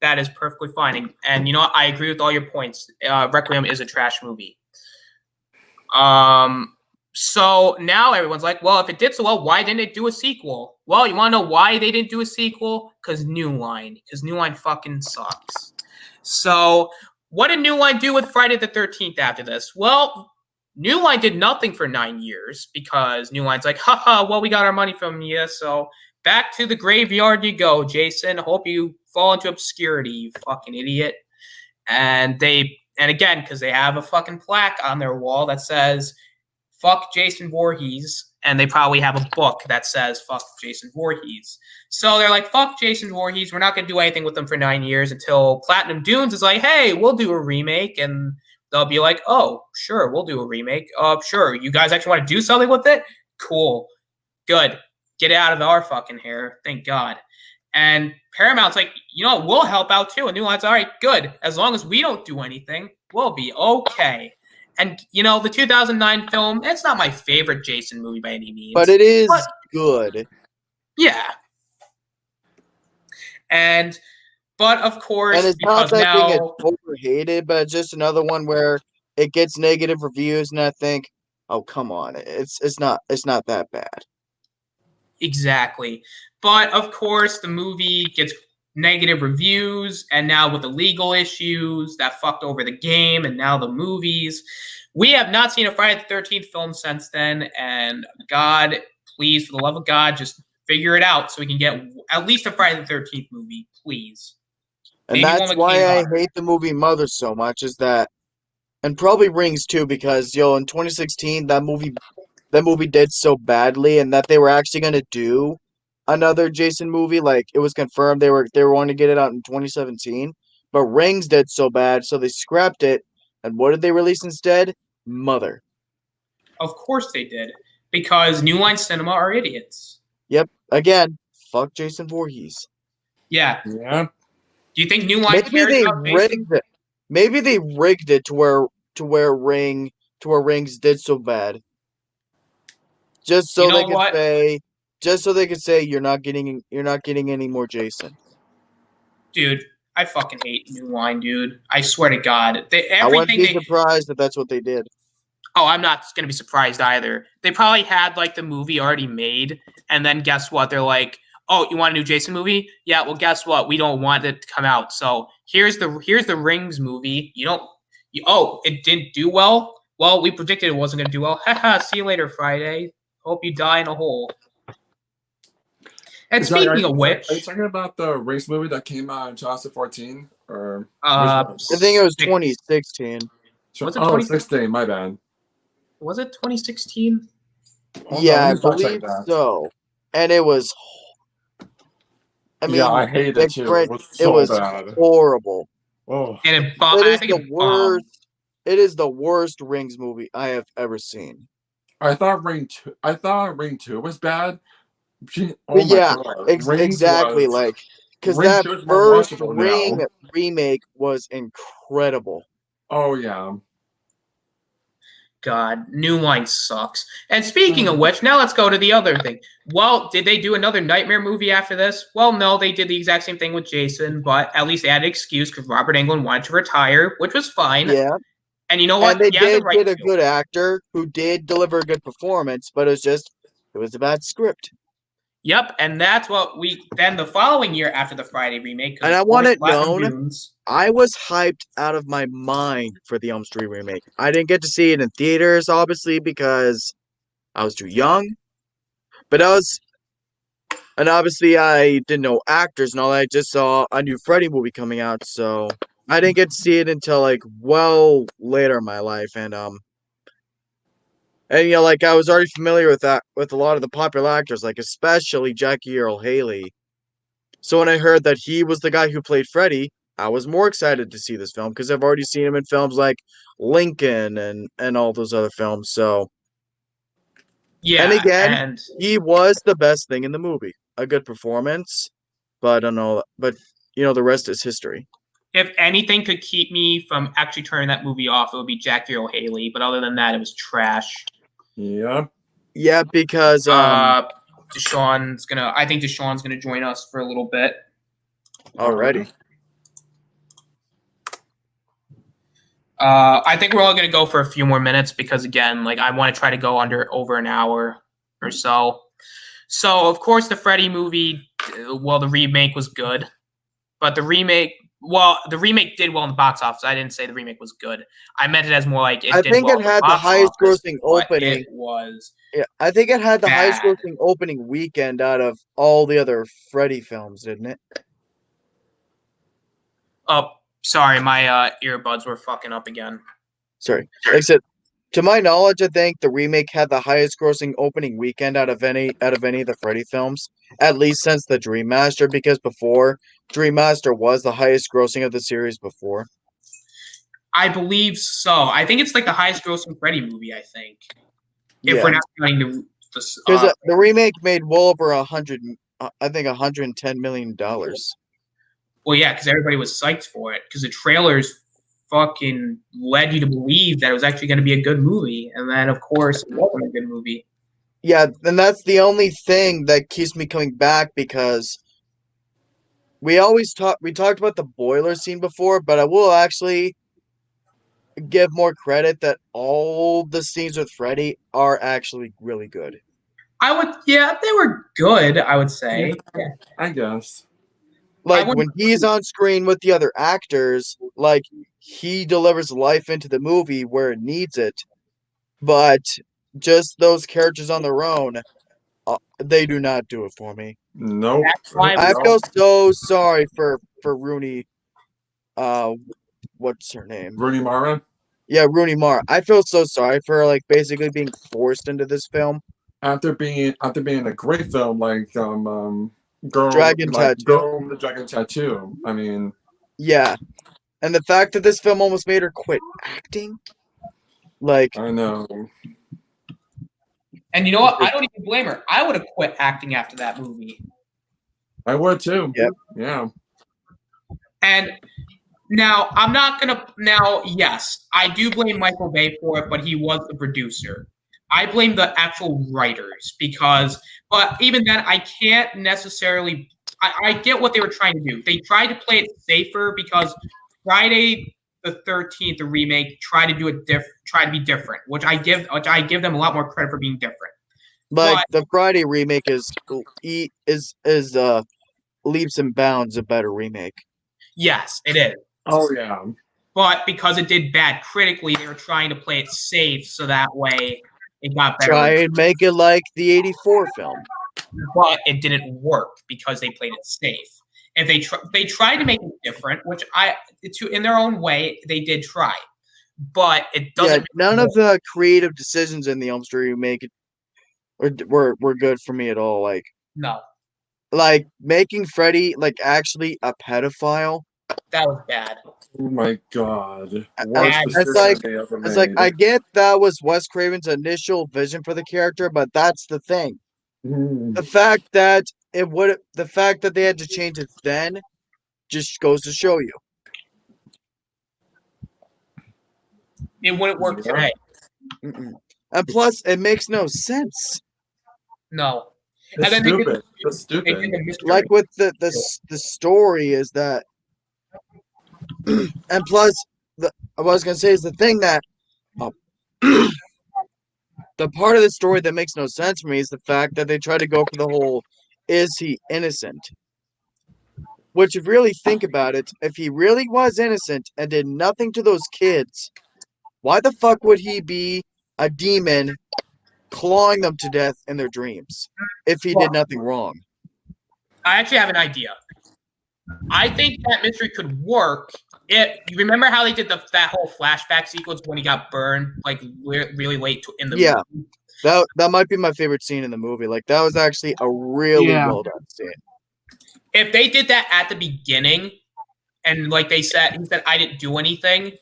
that is perfectly fine. And you know what? I agree with all your points. Requiem is a trash movie. So now everyone's like, well, if it did so well, why didn't it do a sequel? Well, you want to know why they didn't do a sequel? Because New Line. Because New Line fucking sucks. So what did New Line do with Friday the 13th after this? Well, New Line did nothing for 9 years because New Line's like, haha, well, we got our money from you, so back to the graveyard you go, Jason. Hope you fall into obscurity, you fucking idiot. And again, because they have a fucking plaque on their wall that says, fuck Jason Voorhees, and they probably have a book that says fuck Jason Voorhees. So they're like, fuck Jason Voorhees, we're not going to do anything with them for 9 years until Platinum Dunes is like, hey, we'll do a remake, and they'll be like, oh, sure, we'll do a remake. Sure, you guys actually want to do something with it? Cool. Good. Get it out of our fucking hair. Thank God. And Paramount's like, you know, we'll help out too. And New Line's all right, good. As long as we don't do anything, we'll be okay. And, you know, the 2009 film, it's not my favorite Jason movie by any means. But it is good. Yeah. But of course, And it's not because that thing it's now, overhated, but it's just another one where it gets negative reviews, and I think, oh come on, it's not that bad. exactly. But of course, the movie gets negative reviews, and now with the legal issues that fucked over the game, and now the movies. We have not seen a Friday the 13th film since then, and God, please, for the love of God, just figure it out so we can get at least a Friday the 13th movie, please. And Maybe one that's with why Kane I Hodder. hate the movie Mother so much, is that, and probably Rings too, because in 2016 that movie did so badly, and that they were actually gonna do another Jason movie. Like it was confirmed they were wanting to get it out in 2017, but Rings did so bad, so they scrapped it. And what did they release instead? Mother. Of course they did, because New Line Cinema are idiots. Yep. Again, fuck Jason Voorhees. Yeah. Yeah. Do you think New Line Maybe cares they about Jason? rigged it. Maybe they rigged it to where Rings did so bad, just You so know what? they could say you're not getting any more Jason. Dude, I fucking hate New Line, dude. I swear to God. I wouldn't be surprised if that's what they did. Oh, I'm not going to be surprised either. They probably had like the movie already made, and then guess what? They're like, "Oh, you want a new Jason movie? Yeah, well, guess what? We don't want it to come out. So here's the Rings movie. Oh, it didn't do well. Well, we predicted it wasn't going to do well. Haha. See you later, Friday. Hope you die in a hole." And Zach, speaking of which, are you talking about the race movie that came out in 2014? Or I think it was 2016. Was it 2016? My bad. Was it 2016? Yeah, I believe so. And it was. I mean, yeah, I hated it too. It was so bad. Horrible. Oh, And I think the worst. It is the worst Rings movie I have ever seen. I thought Ring 2 was bad. Exactly. Because that first Ring remake was incredible. Oh yeah. God, New Line sucks. And speaking of which, now let's go to the other thing. Well, did they do another Nightmare movie after this? Well, no, they did the exact same thing with Jason, but at least they had an excuse because Robert Englund wanted to retire, which was fine. Yeah. And you know And what? they He has a did right get a to. good actor who did deliver a good performance, but it was a bad script. Yep, and that's what then the following year after the Friday remake. And I Of want course, it Black known, Lagoons. I was hyped out of my mind for the Elm Street remake. I didn't get to see it in theaters, obviously, because I was too young. But and obviously I didn't know actors and all that. I just saw a new Freddy movie coming out, so I didn't get to see it until like well later in my life. And like I was already familiar with with a lot of the popular actors, like especially Jackie Earl Haley. So when I heard that he was the guy who played Freddy, I was more excited to see this film because I've already seen him in films like Lincoln and all those other films. So, and Yeah, again, and he was the best thing in the movie. A good performance, but I don't know, but the rest is history. if anything could keep me from actually turning that movie off, it would be Jackie Earl Haley. But other than that, it was trash. Yeah. Yeah, because Deshaun's gonna. I think Deshaun's gonna join us for a little bit. already. I think we're all gonna go for a few more minutes because again, like I want to try to go over an hour or so. So of course the Freddy movie, well, the remake was good, but the remake did well in the box office. I didn't say the remake was good. I meant it as more like I it did think well it in the had the box highest office, grossing but opening. it was Yeah, I think it had the highest bad. grossing opening weekend out of all the other Freddy films, didn't it? Oh, sorry, my earbuds were fucking up again. Sorry. Like I said, to my knowledge, I think the remake had the highest grossing opening weekend out of any of the Freddy films, at least since the Dream Master, because before Dream Master was the highest grossing of the series before. I believe so. I think it's like the highest grossing Freddy movie. I think if we're Yeah, not counting the because the remake made well over I think $110 million. well, yeah, because everybody was psyched for it because the trailers fucking led you to believe that it was actually going to be a good movie, and then of course it wasn't a good movie. Yeah, and that's the only thing that keeps me coming back because we talked about the boiler scene before, but I will actually give more credit that all the scenes with Freddy are actually really good. Yeah, they were good. I would say. Yeah, I guess. Like when he's on screen with the other actors, like he delivers life into the movie where it needs it, but just those characters on their own, they do not do it for me. Nope. That's why I Nope. feel so sorry for Rooney. What's her name? Rooney Mara. Yeah, Rooney Mara. I feel so sorry for her, like basically being forced into this film. After being a great film like Girl Dragon Tattoo. Girl with the Dragon Tattoo. I mean, Yeah, and the fact that this film almost made her quit acting, like I know. And you know what? I don't even blame her. I would have quit acting after that movie. I would too. Yep. Yeah. And now I'm not gonna. Now, yes, I do blame Michael Bay for it, but he was the producer. I blame the actual writers but even then, I can't necessarily. I get what they were trying to do. They tried to play it safer because Friday the 13th, the remake, tried to do it try to be different, which I give them a lot more credit for being different. like the Friday remake is leaps and bounds a better remake. Yes, it is. Oh yeah. But because it did bad critically, they were trying to play it safe so that way it got better. Try and make it like the '84 film. But it didn't work because they played it safe. If they tried to make it different, which in their own way they did try, but it doesn't. Yeah, none of the creative decisions in the Elm Street remake were good for me at all. Like No, like making Freddy like actually a pedophile. that was bad. Oh my god. It's like I get that was Wes Craven's initial vision for the character, but that's the thing. The fact that they had to change it then just goes to show you. It wouldn't work today. Mm-mm. And plus, it makes no sense. No. It's and then stupid. It's they stupid. did the mystery. Like with the story is that, and plus was gonna say is the thing that uh, the part of the story that makes no sense for me is the fact that they try to go for the whole "is he innocent?" Which, if you really think about it, if he really was innocent and did nothing to those kids, why the fuck would he be a demon clawing them to death in their dreams if he did nothing wrong? I actually have an idea. I think that mystery could work. You remember how they did that whole flashback sequence when he got burned, like really late in the movie? That might be my favorite scene in the movie. Like that was actually a really well done scene. If they did that at the beginning, and like he said I didn't do anything,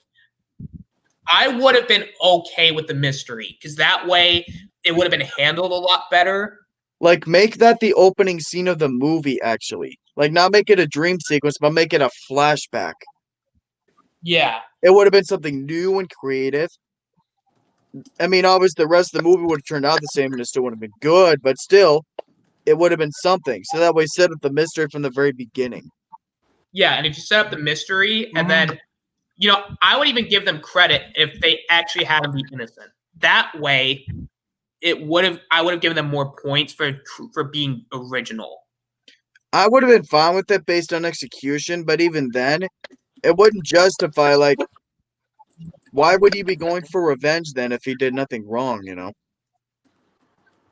I would have been okay with the mystery because that way it would have been handled a lot better. Like make that the opening scene of the movie, actually. Like not make it a dream sequence, but make it a flashback. Yeah. It would have been something new and creative. I mean, obviously the rest of the movie would have turned out the same and it still would have been good, but still, it would have been something. So that way set up the mystery from the very beginning. Yeah, and if you set up the mystery and then I would even give them credit if they actually had him be innocent. That way I would have given them more points for being original. I would have been fine with it based on execution, but even then, it wouldn't justify, like, why would he be going for revenge then if he did nothing wrong, you know?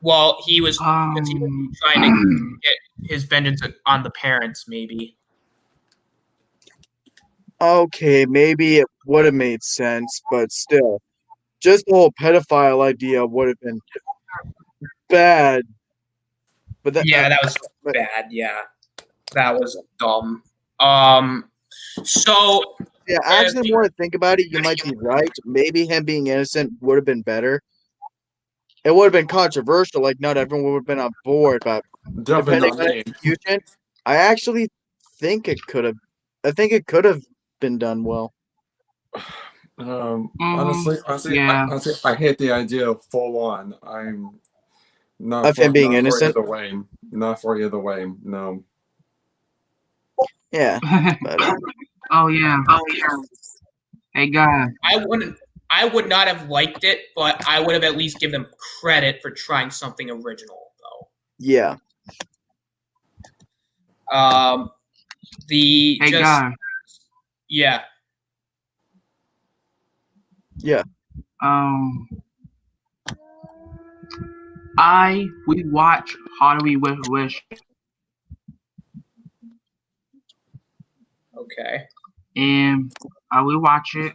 Well, he was trying to get his vengeance on the parents, maybe. Okay, maybe it would have made sense, but still, just the whole pedophile idea would have been bad. But that was bad. Yeah, that was dumb. So yeah, actually, the more I think about it, you might be right. Maybe him being innocent would have been better. It would have been controversial, like not everyone would have been on board, but depending on execution, I actually think it could have. I think it could have been done well. Honestly, I hate the idea of full on. I'm not of him being innocent. For either way. Not for either way. No. Yeah. But, oh yeah. Hey guys. I would not have liked it, but I would have at least given them credit for trying something original, though. Yeah. Guy. Yeah. Yeah. We watch How Do We Wish. Okay. And I will watch it,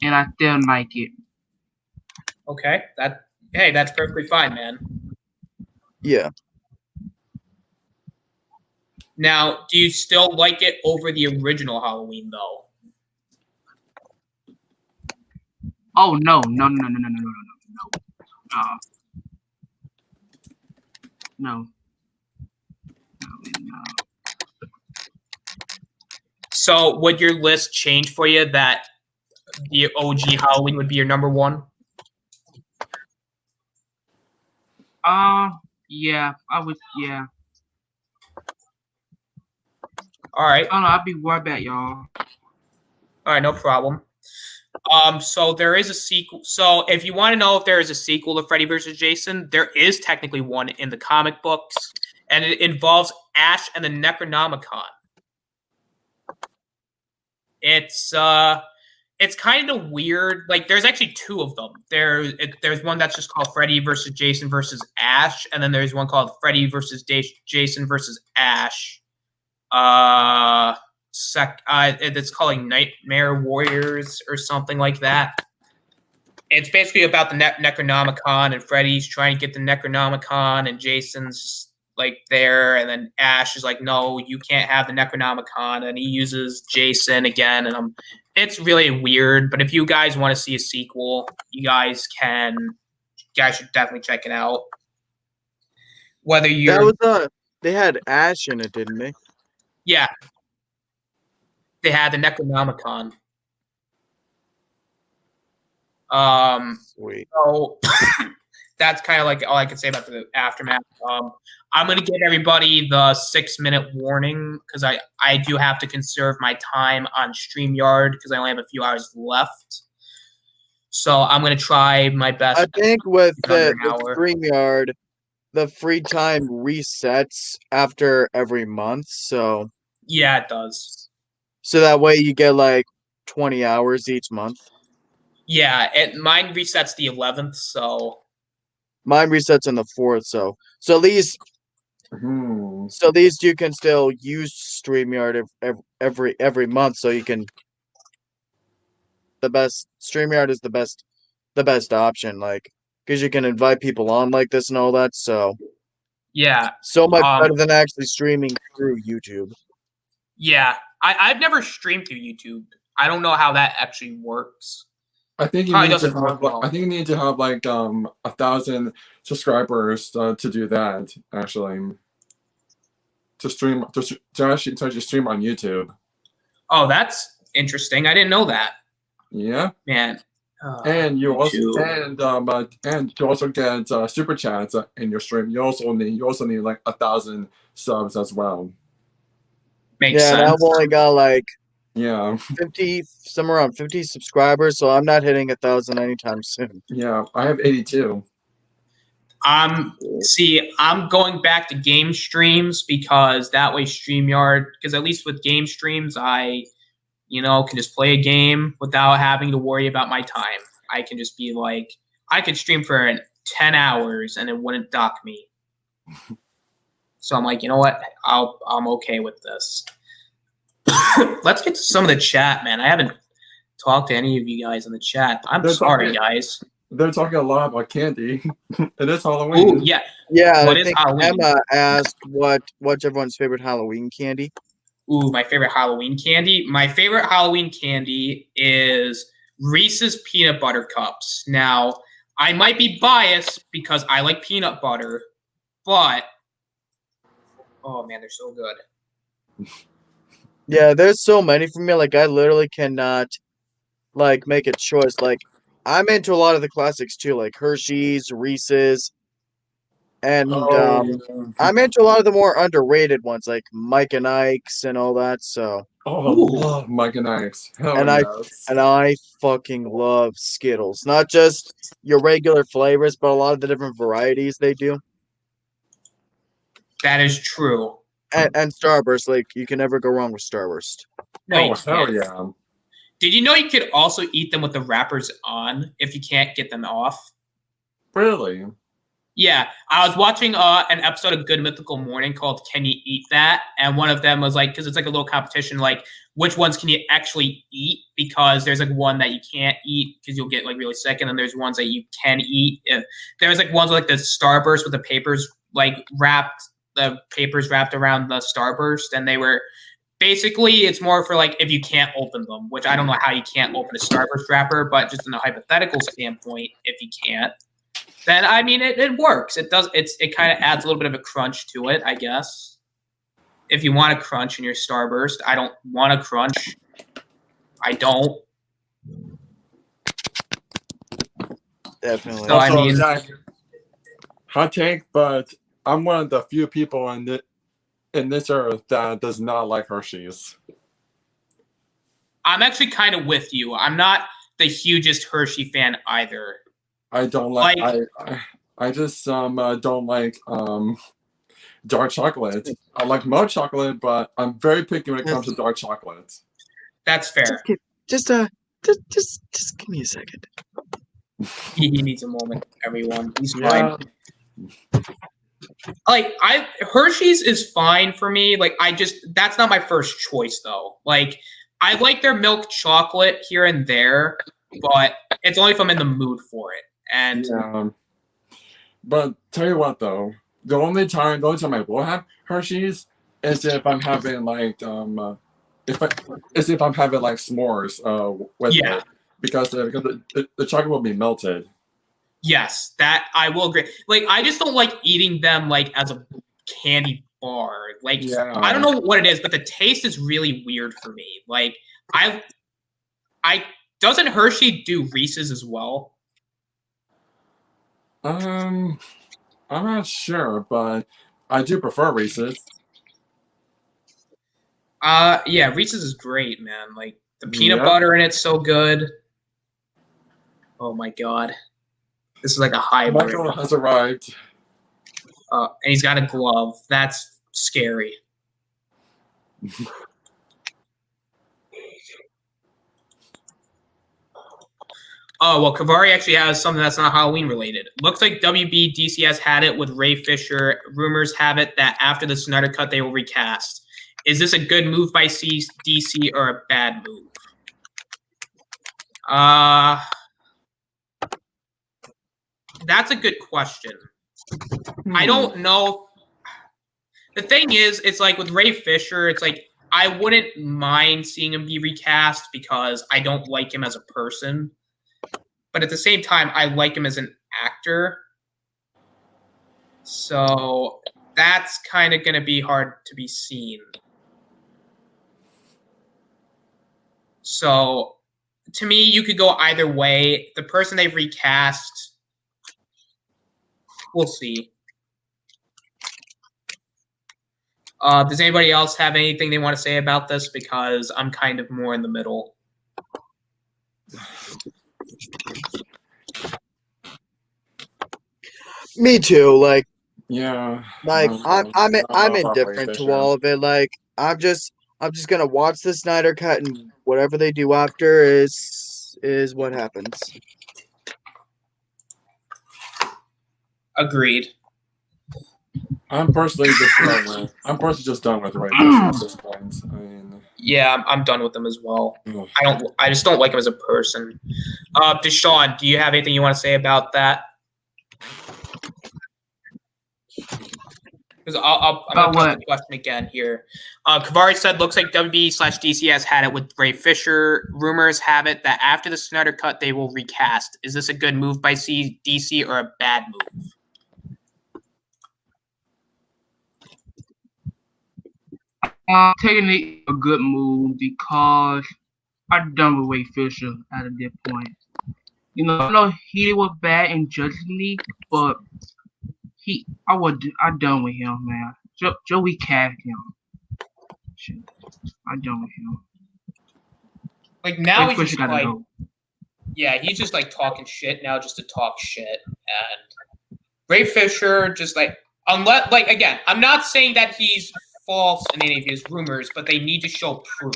and I still like it. Okay. That's perfectly fine, man. Yeah. Now, do you still like it over the original Halloween, though? Oh no. So, would your list change for you that the OG Halloween would be your number one? Yeah, I would. Yeah. All right. Oh no, I'll be right back, y'all. All right, no problem. So there is a sequel. So if you want to know if there is a sequel to Freddy vs. Jason, there is technically one in the comic books, and it involves Ash and the Necronomicon. It's kind of weird. Like there's actually two of them. There's one that's just called Freddy vs. Jason versus Ash, and then there's one called Freddy vs. Jason versus Ash. It's called Nightmare Warriors or something like that. It's basically about the Necronomicon, and Freddy's trying to get the Necronomicon, and Jason's like there, and then Ash is like, "No, you can't have the Necronomicon," and he uses Jason again, and it's really weird. But if you guys want to see a sequel, you guys should definitely check it out. Whether you're they had Ash in it, didn't they? Yeah. They had the Necronomicon. Sweet. So that's kind of like all I can say about the aftermath. I'm gonna give everybody the 6-minute warning because I do have to conserve my time on StreamYard because I only have a few hours left. So I'm gonna try my best. I think with under the an hour. StreamYard, the free time resets after every month, so Yeah, it does. that way you get like 20 hours each month. Yeah, mine resets the 11th, so Mine resets on the 4th, so at least you can still use StreamYard every month, so you can. The best StreamYard is the best option, like because you can invite people on like this and all that. So yeah, so much better than actually streaming through YouTube. yeah. I've never streamed through YouTube. I don't know how that actually works. I think you Probably need to doesn't work have. I well. think you need to have like 1,000 subscribers to do that. Actually, to stream to actually stream on YouTube. Oh, that's interesting. I didn't know that. Yeah, Man. and you YouTube. also and to also get super chats in your stream. You also need like 1,000 subs as well. Makes Yeah, and sense. I've only got like Yeah, 50, somewhere around 50 subscribers, so I'm not hitting 1,000 anytime soon. yeah. I have 82. See, I'm going back to game streams because that way StreamYard, because at least with game streams, I, can just play a game without having to worry about my time. I can just be like, I could stream for 10 hours and it wouldn't dock me. So I'm like, you know what? I'm okay with this. Let's get to some of the chat, man. I haven't talked to any of you guys in the chat. I'm sorry, guys. They're talking a lot about candy. It is Halloween. Ooh, yeah. Yeah, What I is think Halloween? Emma asked what's everyone's favorite Halloween candy. Ooh, my favorite Halloween candy. My favorite Halloween candy is Reese's peanut butter cups. Now, I might be biased because I like peanut butter, but oh man, they're so good. Yeah, there's so many for me. Like I literally cannot like make a choice. Like I'm into a lot of the classics too, like Hershey's, Reese's, and I'm into a lot of the more underrated ones, like Mike and Ike's and all that. So I love Mike and Ike's. I fucking love Skittles. Not just your regular flavors, but a lot of the different varieties they do. That is true. And Starburst, like you can never go wrong with Starburst. No, hell yeah! Did you know you could also eat them with the wrappers on if you can't get them off? Really? Yeah, I was watching an episode of Good Mythical Morning called "Can You Eat That?" and one of them was like, because it's like a little competition, like which ones can you actually eat? Because there's like one that you can't eat because you'll get like really sick, and then there's ones that you can eat. There's like ones like the Starburst with the papers wrapped around the Starburst, and they were basically it's more for like if you can't open them, which I don't know how you can't open a Starburst wrapper, but just in a hypothetical standpoint, if you can't, then I mean it works. It does. It kind of adds a little bit of a crunch to it, I guess. If you want a crunch in your Starburst, I don't want a crunch. I don't. Definitely. So I mean, hot take, but I'm one of the few people in this earth that does not like Hershey's. I'm actually kind of with you. I'm not the hugest Hershey fan either. I don't like I just don't like dark chocolate. I like milk chocolate, but I'm very picky when it comes to dark chocolate. That's fair. Just give me a second. He needs a moment, everyone. He's fine. Like Hershey's is fine for me. Like that's not my first choice though. Like I like their milk chocolate here and there, but it's only if I'm in the mood for it. And but tell you what though, the only time I will have Hershey's is if I'm having like if I'm having like s'mores with it, because the chocolate will be melted. Yes, that I will agree. Like I just don't like eating them like as a candy bar. Like I don't know what it is, but the taste is really weird for me. Like I doesn't Hershey do Reese's as well? I'm not sure, but I do prefer Reese's. Yeah, Reese's is great, man. Like the peanut Yep. butter in it's so good. Oh my god, this is like a hybrid. Michael has arrived. And he's got a glove. That's scary. Oh, well, Kavari actually has something that's not Halloween related. Looks like WB DCS had it with Ray Fisher. Rumors have it that after the Snyder Cut, they will recast. Is this a good move by DC or a bad move? That's a good question. I don't know. The thing is, it's like with Ray Fisher, it's like I wouldn't mind seeing him be recast because I don't like him as a person. But at the same time, I like him as an actor. So that's kind of going to be hard to be seen. So to me, you could go either way. The person they recast, we'll see. Does anybody else have anything they want to say about this? Because I'm kind of more in the middle. Me too. Like, Yeah. I'm indifferent to all of it. Like, I'm just gonna watch the Snyder Cut, and whatever they do after is what happens. Agreed. I'm personally just done with Ray Fisher at this point. I mean, yeah, I'm done with them as well. Ugh. I just don't like him as a person. Deshaun, do you have anything you want to say about that? Because I'm going to put the question again here. Kavari said, looks like WB/DCS had it with Ray Fisher. Rumors have it that after the Snyder Cut, they will recast. Is this a good move by DC or a bad move? I'm taking it a good move because I'm done with Ray Fisher at this point. You know, I know he was bad in Justice League, but I'm done with him, man. Joey cast him. Shit, I'm done with him. Like now Ray he's just like, go. Yeah, he's just like talking shit now just to talk shit. And Ray Fisher just like, unless, like, again, I'm not saying that he's false in any of his rumors, but they need to show proof.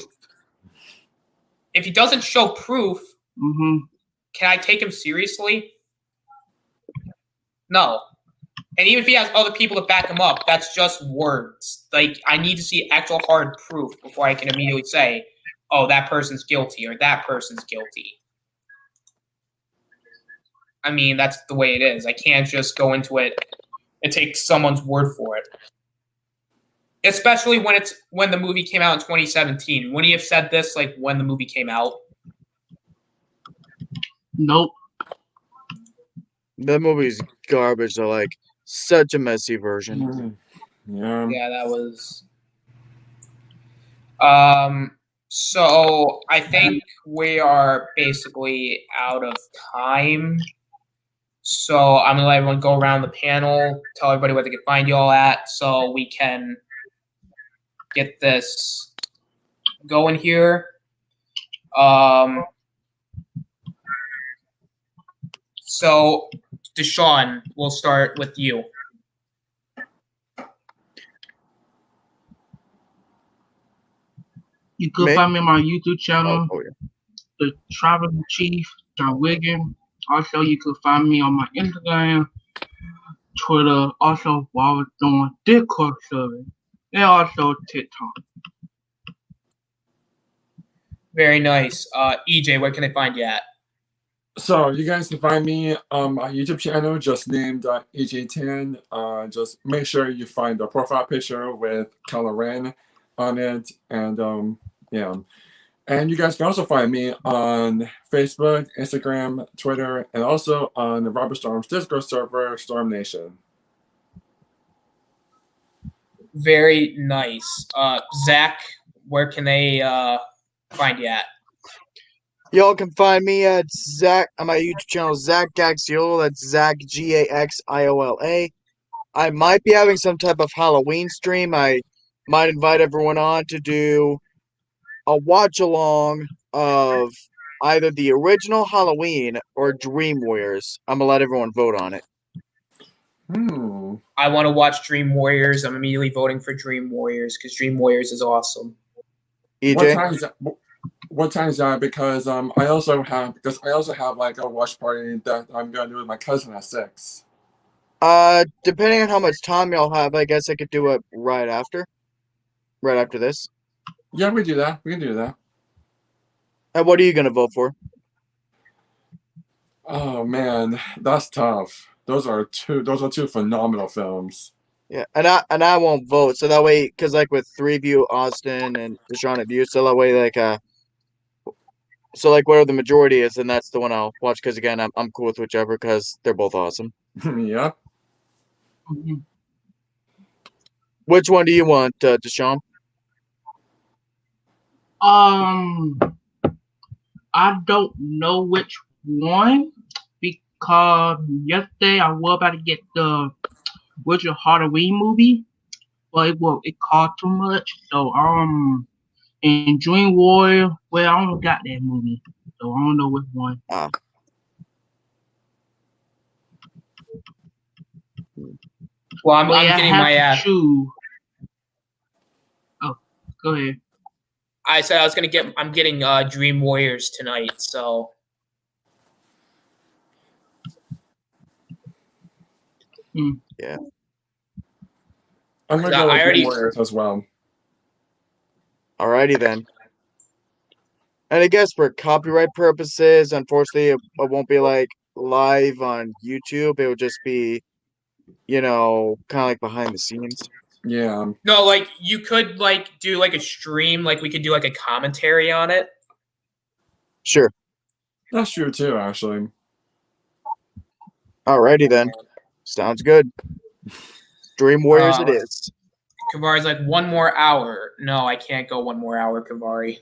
If he doesn't show proof, can I take him seriously? No. And even if he has other people to back him up, that's just words. Like, I need to see actual hard proof before I can immediately say, oh, that person's guilty or that person's guilty. I mean, that's the way it is. I can't just go into it and take someone's word for it. Especially when the movie came out in 2017. Wouldn't he have said this like when the movie came out? Nope. That movie's garbage. They're like such a messy version. Yeah. Yeah, that was. So I think we are basically out of time. So I'm gonna let everyone go around the panel, tell everybody where they can find you all at, so we can get this going here. So Deshaun, we'll start with you. You can find me on my YouTube channel, Oh, yeah. The Traveling Chief, John Wigan. Also, you can find me on my Instagram, Twitter, also while I was doing Discord server, and also TikTok. Very nice. EJ, where can they find you at? So you guys can find me on my YouTube channel, just named EJ10. Just make sure you find the profile picture with Kylo Ren on it, and yeah. And you guys can also find me on Facebook, Instagram, Twitter, and also on the Robert Storm's Discord server, Storm Nation. Very nice. Zach, where can they find you at? Y'all can find me at Zach on my YouTube channel, Zach Gaxiola. That's Zach Gaxiola. I might be having some type of Halloween stream. I might invite everyone on to do a watch along of either the original Halloween or Dream Warriors. I'm gonna let everyone vote on it. I want to watch Dream Warriors. I'm immediately voting for Dream Warriors because Dream Warriors is awesome. EJ? What time is that? Because I also have like a watch party that I'm gonna do with my cousin at 6. Depending on how much time y'all have, I guess I could do it right after. Right after this. Yeah, we do that. We can do that. And what are you gonna vote for? Oh man, that's tough. Those are two phenomenal films. Yeah, and I won't vote, so that way, because like with 3 of you, Austin and Deshaun and you, so that way so like whatever the majority is, then that's the one I'll watch. Because again, I'm cool with whichever, because they're both awesome. Yeah. Which one do you want, Deshaun? I don't know which one because yesterday I was about to get the original Halloween movie, but it cost too much. So in Dream Warrior, well, I don't got that movie, so I don't know which one. Well, I'm getting my. Choose. Oh, go ahead. I said I was gonna get. I'm getting Dream Warriors tonight, so. Yeah. I'm gonna go with Dream Warriors as well. Alrighty then. And I guess for copyright purposes, unfortunately, it won't be like live on YouTube. It will just be, kind of like behind the scenes. Yeah. No, like you could like do like a stream, like we could do like a commentary on it. Sure. That's true too, actually. Alrighty then. Sounds good. Dream Warriors it is. Kavari's like 1 more hour. No, I can't go 1 more hour, Kavari.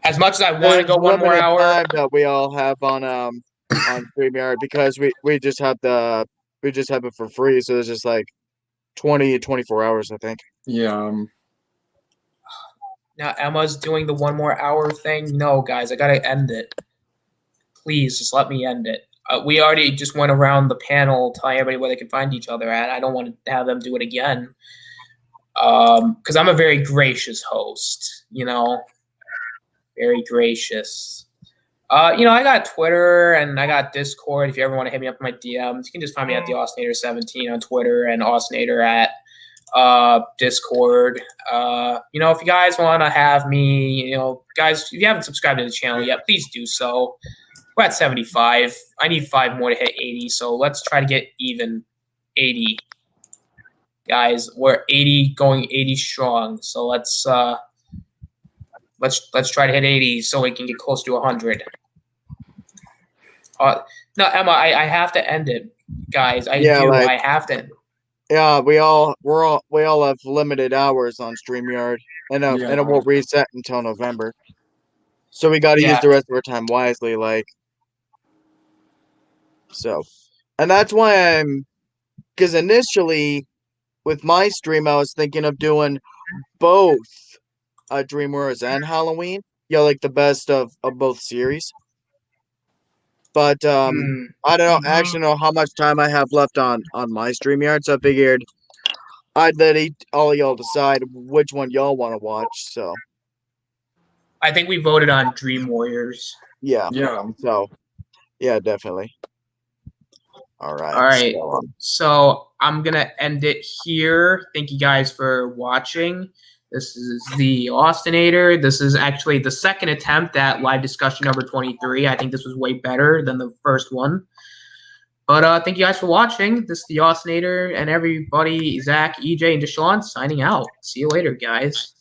As much as I want to go 1 more hour, time that we all have on StreamYard, because we just have it for free, so it's just like 20 to 24 hours, I think. Yeah. Now Emma's doing the 1 more hour thing. No, guys, I gotta end it. Please, just let me end it. We already just went around the panel telling everybody where they can find each other at. I don't want to have them do it again. Because I'm a very gracious host, very gracious. I got Twitter and I got Discord. If you ever want to hit me up in my DMs, you can just find me at the Austinator17 on Twitter and Austinator at Discord. If you guys want to have me, guys, if you haven't subscribed to the channel yet, please do so. We're at 75. I need 5 more to hit 80, so let's try to get even 80. Guys, we're 80, going 80 strong. So let's try to hit 80 so we can get close to 100. No, Emma, I have to end it, guys. I have to. Yeah, we all have limited hours on StreamYard, and it won't reset until November. So we got to use the rest of our time wisely, So, and that's why because initially with my stream, I was thinking of doing both Dream Warriors and Halloween. Like the best of both series. But I don't know. I actually know how much time I have left on my StreamYard, so I figured I'd let all y'all decide which one y'all want to watch. So I think we voted on Dream Warriors. Yeah. So yeah, definitely. All right. So I'm gonna end it here. Thank you guys for watching. This is the Austinator. This is actually the second attempt at live discussion number 23. I think this was way better than the first one. But thank you guys for watching. This is the Austinator, and everybody, Zach, EJ, and Deshaun signing out. See you later, guys.